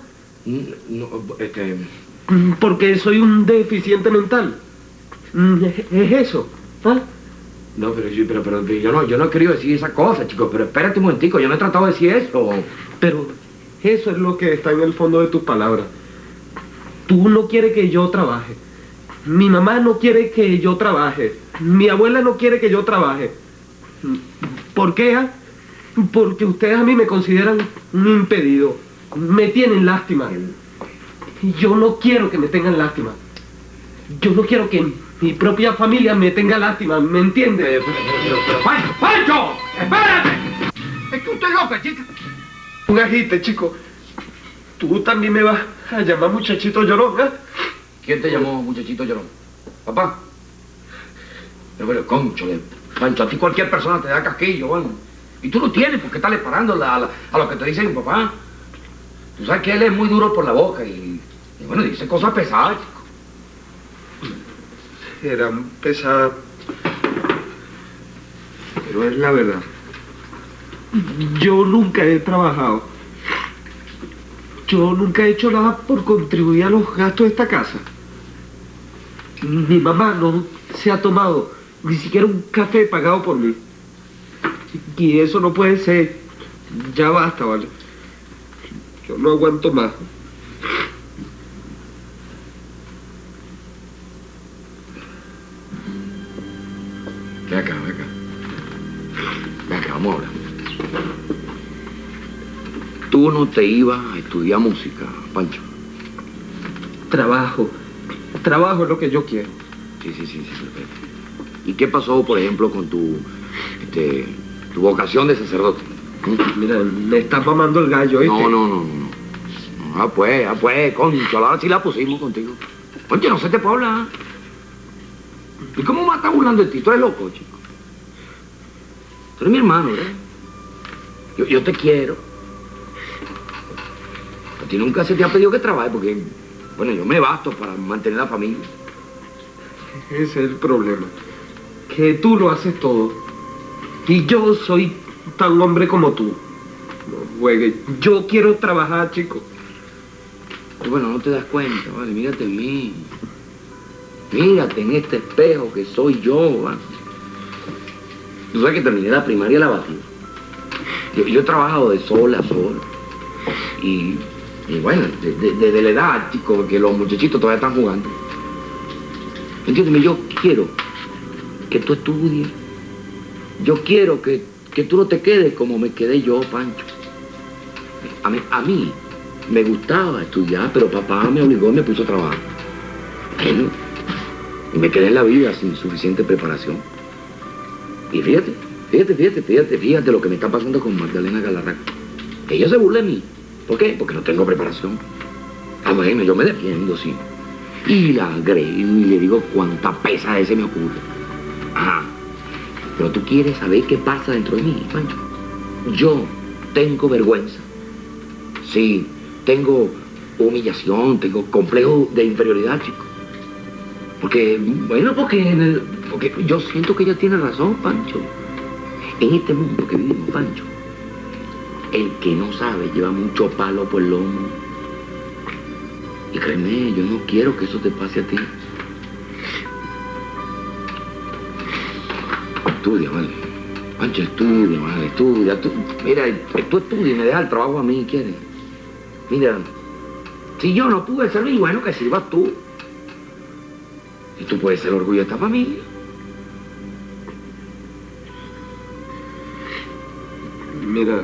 S1: No,
S17: Porque soy un deficiente mental. Es eso, ¿ah?
S1: No, pero yo no he querido decir esa cosa, chicos, pero espérate un momentico, yo no he tratado de decir eso.
S17: Pero eso es lo que está en el fondo de tus palabras. Tú no quieres que yo trabaje. Mi mamá no quiere que yo trabaje. Mi abuela no quiere que yo trabaje. ¿Por qué? Ah? Porque ustedes a mí me consideran un impedido. Me tienen lástima. Y yo no quiero que me tengan lástima. Yo no quiero que mi propia familia me tenga lástima, ¿me entiende?
S1: Pero ¡Pancho! ¡Espérate! Es que usted es loca, chica.
S17: Un agite, chico. Tú también me vas a llamar muchachito llorón, ¿eh?
S1: ¿Quién te llamó muchachito llorón? ¿Papá? Pero cónchale, Pancho, a ti cualquier persona te da casquillo, bueno. Y tú no tienes por qué estarle parando a lo que te dice mi papá. Tú sabes que él es muy duro por la boca y bueno, dice cosas pesadas, chico.
S17: Eran pesadas, pero es la verdad. Yo nunca he trabajado. Yo nunca he hecho nada por contribuir a los gastos de esta casa. Mi mamá no se ha tomado ni siquiera un café pagado por mí. Y eso no puede ser. Ya basta, ¿vale? Yo no aguanto más.
S1: Ven acá. Vamos a hablar. Tú no te ibas a estudiar música, Pancho.
S17: Trabajo es lo que yo quiero.
S1: Sí, perfecto. ¿Y qué pasó, por ejemplo, con tu vocación de sacerdote?
S17: Mira, me estás mamando el gallo, ¿oíste?
S1: No. Ah, pues, concho, ahora sí la pusimos contigo. Oye, no se te puede hablar. ¿Y cómo me estás burlando de ti? Tú eres loco, chico. Tú eres mi hermano, ¿verdad? Yo te quiero. A ti nunca se te ha pedido que trabajes porque, bueno, yo me basto para mantener la familia.
S17: Ese es el problema. Que tú lo haces todo. Y yo soy tan hombre como tú. No juegues. Yo quiero trabajar, chico.
S1: Bueno, no te das cuenta, vale, mírate bien. Mírate en este espejo que soy yo, ¿vale? Tú sabes que terminé la primaria y la batí. Yo he trabajado de sol a sol. Y bueno, desde la edad, chico, que los muchachitos todavía están jugando. Entiéndeme, yo quiero que tú estudies. Yo quiero que tú no te quedes como me quedé yo, Pancho. A mí me gustaba estudiar, pero papá me obligó y me puso a trabajar. Bueno, y me quedé en la vida sin suficiente preparación. Y fíjate lo que me está pasando con Magdalena Galarraga. Ella se burla de mí. ¿Por qué? Porque no tengo preparación. Ah, bueno, yo me defiendo, sí. Y la agrego y le digo cuánta pesa ese me ocurre. Ajá. Pero tú quieres saber qué pasa dentro de mí, Pancho. Yo tengo vergüenza. Sí, tengo humillación, tengo complejo de inferioridad, chico. Porque yo siento que ella tiene razón, Pancho. En este mundo que vivimos, Pancho, el que no sabe lleva mucho palo por el lomo. Y créeme, yo no quiero que eso te pase a ti. estudia, vale. Pancho, estudia, vale, estudia. Mira, tú estudia y me dejas el trabajo a mí, ¿quieres? Mira, si yo no pude servir, bueno, que sirvas tú. Y tú puedes ser el orgullo de esta familia.
S17: Mira,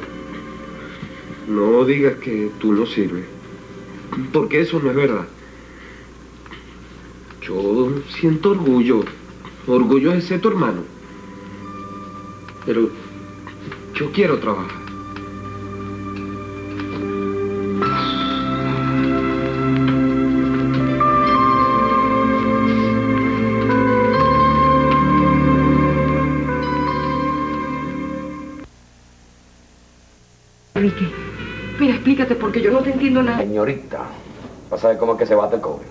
S17: no digas que tú no sirves, porque eso no es verdad. Yo siento orgullo de ser tu hermano, pero yo quiero trabajar.
S6: Enrique, mira, explícate porque yo no te entiendo nada.
S1: Señorita, vas a ver cómo es que se bate el cobre.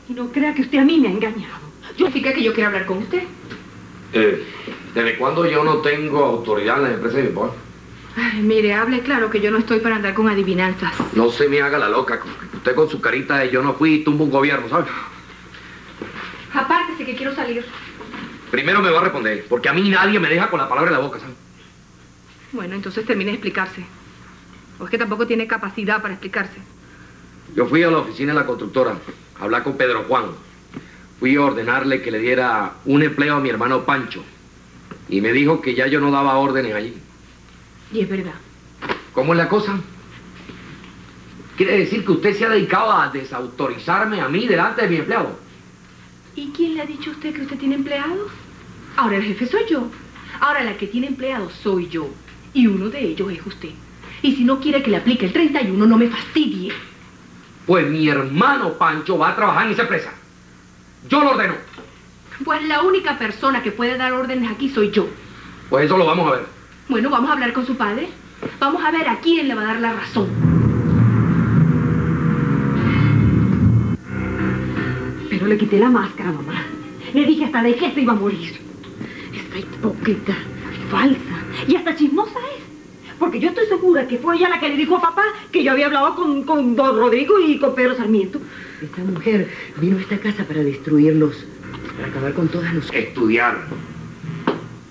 S6: Y no crea que usted a mí me ha engañado. Yo expliqué que yo quiero hablar con usted.
S1: ¿Desde cuándo yo no tengo autoridad en las empresas de mi papá?
S6: Ay, mire, hable claro que yo no estoy para andar con adivinanzas.
S1: No se me haga la loca. Usted con su carita de yo no fui y tumbo un gobierno, ¿sabes?
S6: Apártese que quiero salir.
S1: Primero me va a responder, porque a mí nadie me deja con la palabra en la boca, ¿sabes?
S6: Bueno, entonces termine de explicarse. O es que tampoco tiene capacidad para explicarse.
S1: Yo fui a la oficina de la constructora a hablar con Pedro Juan. Fui a ordenarle que le diera un empleo a mi hermano Pancho. Y me dijo que ya yo no daba órdenes allí.
S6: Y es verdad.
S1: ¿Cómo es la cosa? ¿Quiere decir que usted se ha dedicado a desautorizarme a mí delante de mi empleado?
S6: ¿Y quién le ha dicho a usted que usted tiene empleados? Ahora el jefe soy yo. Ahora la que tiene empleados soy yo. Y uno de ellos es usted. Y si no quiere que le aplique el 31, no me fastidie.
S1: Pues mi hermano Pancho va a trabajar en esa empresa. Yo lo ordeno.
S6: Pues la única persona que puede dar órdenes aquí soy yo.
S1: Pues eso lo vamos a ver.
S6: Bueno, vamos a hablar con su padre. Vamos a ver a quién le va a dar la razón. Pero le quité la máscara, mamá. Le dije hasta de qué se iba a morir. Esta hipócrita, falsa y hasta chismosa es. Porque yo estoy segura que fue ella la que le dijo a papá que yo había hablado con don Rodrigo y con Pedro Sarmiento.
S16: Esta mujer vino a esta casa para destruirnos, para acabar con todas nosotros.
S1: Estudiar.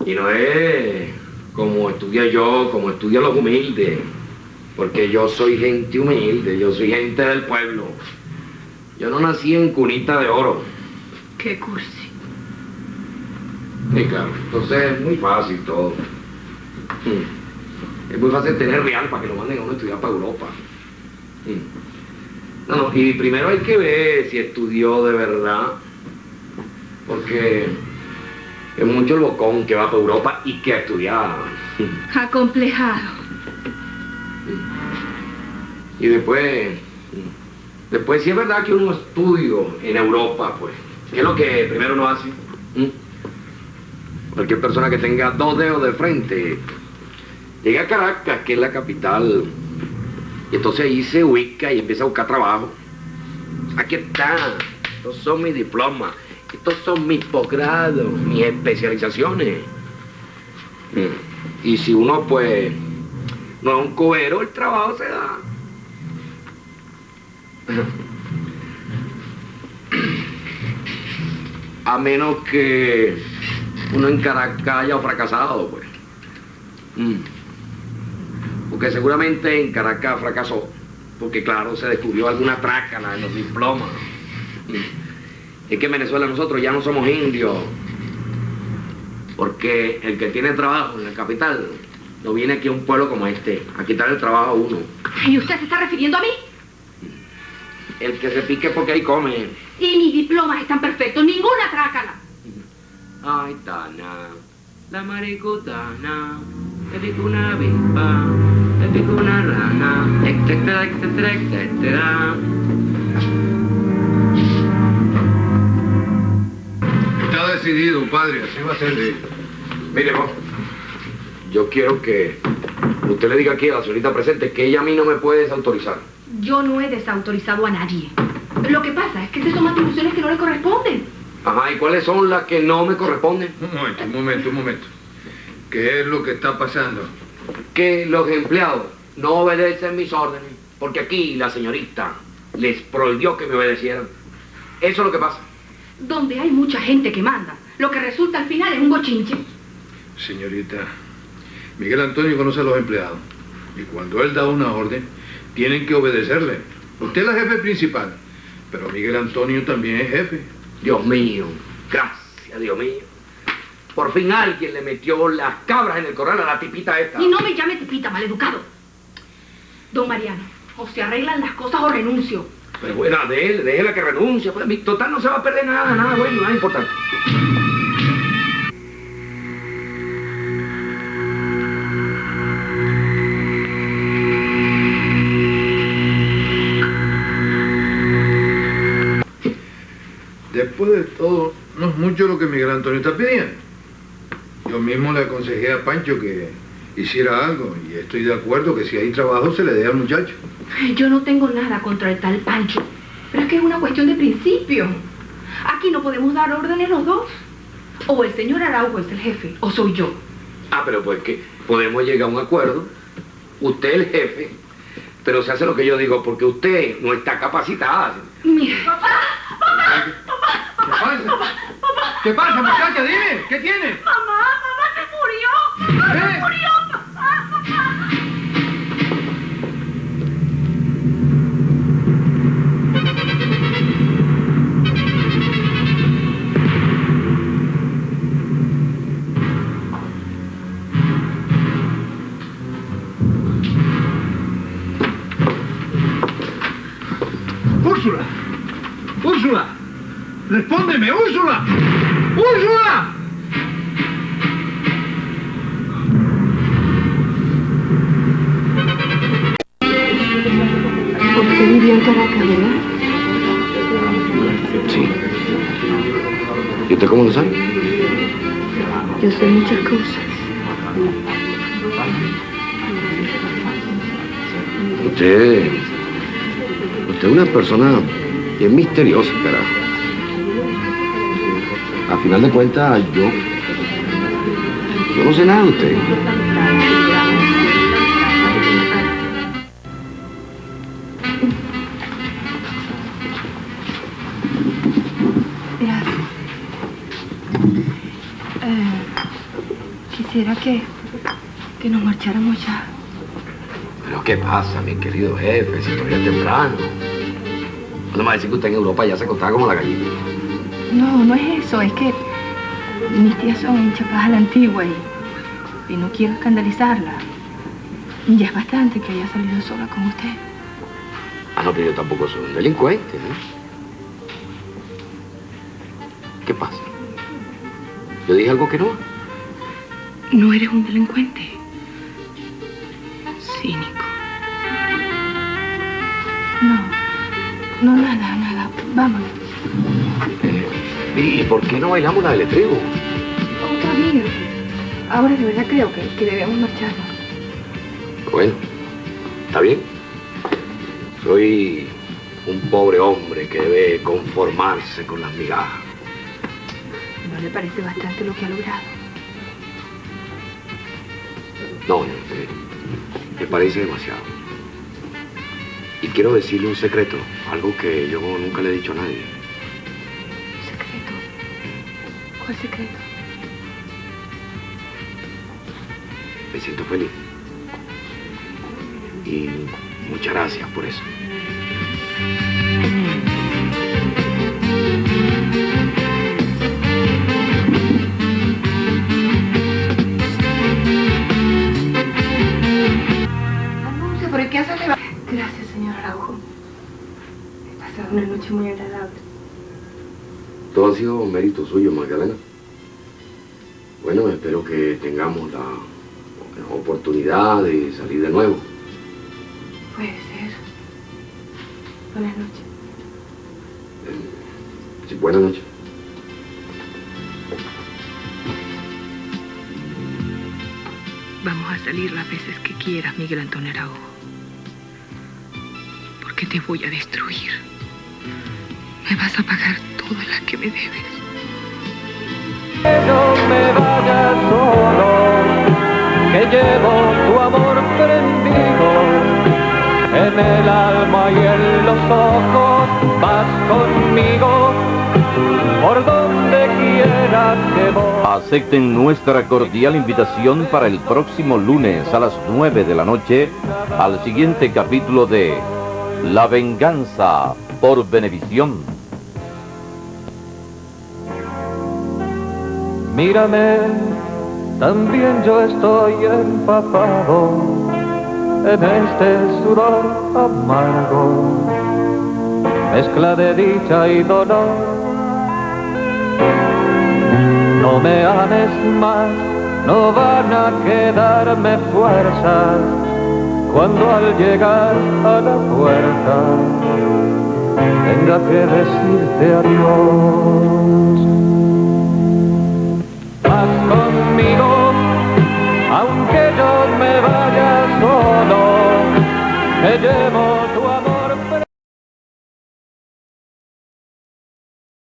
S1: Y no es como estudia yo, como estudian los humildes. Porque yo soy gente humilde, yo soy gente del pueblo. Yo no nací en cunita de oro.
S6: Qué cursi.
S1: Sí, claro. Entonces es muy fácil todo. Es muy fácil tener real para que lo manden a uno a estudiar para Europa. No, y primero hay que ver si estudió de verdad. Porque es mucho el bocón que va para Europa y que a estudiar.
S6: Acomplejado.
S1: Y después sí es verdad que uno estudia en Europa, pues. ¿Qué es lo que primero uno hace? Cualquier persona que tenga 2 dedos de frente llega a Caracas, que es la capital, y entonces ahí se ubica y empieza a buscar trabajo. Aquí está, estos son mis diplomas, estos son mis posgrados, mis especializaciones. Y si uno, pues, no es un cobero, el trabajo se da. A menos que uno en Caracas haya fracasado, pues. Porque seguramente en Caracas fracasó. Porque claro, se descubrió alguna trácala en los diplomas. Es que en Venezuela nosotros ya no somos indios. Porque el que tiene trabajo en la capital no viene aquí a un pueblo como este a quitarle el trabajo a uno.
S6: ¿Y usted se está refiriendo a mí?
S1: El que se pique porque ahí come.
S6: Y mis diplomas están perfectos, ninguna trácala.
S1: Ay, Tana, la maricutana, te pico una avispa, te pico una rana, etcétera, etcétera, etcétera.
S5: Está decidido, padre, así va a ser.
S1: Mire, vos, yo quiero que usted le diga aquí a la señorita presente que ella a mí no me puede desautorizar.
S6: Yo no he desautorizado a nadie. Lo que pasa es que se toman atribuciones que no le corresponden.
S1: Ajá, ¿y cuáles son las que no me corresponden?
S5: Un momento. ¿Qué es lo que está pasando?
S1: Que los empleados no obedecen mis órdenes, porque aquí la señorita les prohibió que me obedecieran. Eso es lo que pasa.
S6: donde hay mucha gente que manda. Lo que resulta al final es un bochinche.
S3: Señorita, Miguel Antonio conoce a los empleados. Y cuando él da una orden, tienen que obedecerle. Usted es la jefe principal, pero Miguel Antonio también es jefe.
S1: Dios mío, gracias, Dios mío. Por fin alguien le metió las cabras en el corral a la tipita esta.
S6: Y no me llame tipita, maleducado. Don Mariano, o se arreglan las cosas o renuncio.
S1: Pero bueno, déjela que renuncia. Pues, total, no se va a perder nada bueno, nada importante.
S3: Después de todo, no es mucho lo que Miguel Antonio está pidiendo. Yo mismo le aconsejé a Pancho que hiciera algo y estoy de acuerdo que si hay trabajo se le dé al muchacho.
S6: Yo no tengo nada contra el tal Pancho, pero es que es una cuestión de principio. Aquí no podemos dar órdenes los dos. O el señor Araujo es el jefe, o soy yo.
S1: Ah, pero pues que podemos llegar a un acuerdo. Usted es el jefe, pero se hace lo que yo digo porque usted no está capacitada.
S6: Mira.
S3: ¿Qué pasa? ¿Qué pasa, muchacha? Dime, ¿qué tiene?
S10: Mamá se murió. Mamá se murió, papá.
S3: ¡Úrsula! ¡Úrsula! ¡Respóndeme, Úrsula! ¡Úrsula!
S6: Usted vivió en Caracas, ¿verdad?
S1: Sí. ¿Y usted cómo lo sabe?
S6: Yo sé muchas cosas.
S1: Usted es una persona bien misteriosa, carajo. A final de cuentas, yo no sé nada de usted.
S6: Gracias. Quisiera que nos marcháramos ya.
S1: Pero ¿qué pasa, mi querido jefe? Si todavía es temprano. No me va a decir que usted en Europa ya se acostaba como la gallina.
S6: No, no es eso, es que mis tías son chapas a la antigua y no quiero escandalizarla. Ya es bastante que haya salido sola con usted.
S1: Ah, no, pero yo tampoco soy un delincuente, ¿eh? ¿Qué pasa? ¿Yo dije algo que no?
S6: No eres un delincuente. Cínico. No, nada. Vámonos.
S1: ¿Y por qué no bailamos la del estribo?
S6: Otra amiga. Ahora de verdad creo que debemos marcharnos.
S1: Bueno, está bien. Soy un pobre hombre que debe conformarse con las migajas.
S6: ¿No le parece bastante lo que ha logrado?
S1: No, me parece demasiado. Y quiero decirle un secreto, algo que yo nunca le he dicho a nadie.
S6: ¿Secreto? ¿Cuál secreto?
S1: Me siento feliz. Y muchas gracias por eso.
S6: ¿Por qué haces levantar? Gracias, señor Araujo. He pasado una noche muy agradable.
S1: Todo ha sido mérito suyo, Magdalena. Bueno, espero que tengamos la oportunidad de salir de nuevo.
S6: Puede ser. Buenas noches.
S1: Sí, buenas noches.
S6: Vamos a salir las veces que quieras, Miguel Antonio Araujo. Porque te voy a destruir. Me vas a pagar todas las que me debes.
S10: No me vayas solo, que llevo tu amor prendido en el alma y en los ojos. Vas conmigo por donde quiera que voy.
S20: Acepten nuestra cordial invitación para el próximo lunes a las 9 de la noche al siguiente capítulo de La venganza por Venevisión.
S10: Mírame, también yo estoy empapado en este sudor amargo, mezcla de dicha y dolor. No me ames más, no van a quedarme fuerzas cuando al llegar a la puerta tenga que decirte adiós. Vas conmigo, aunque yo me vaya solo, me llevo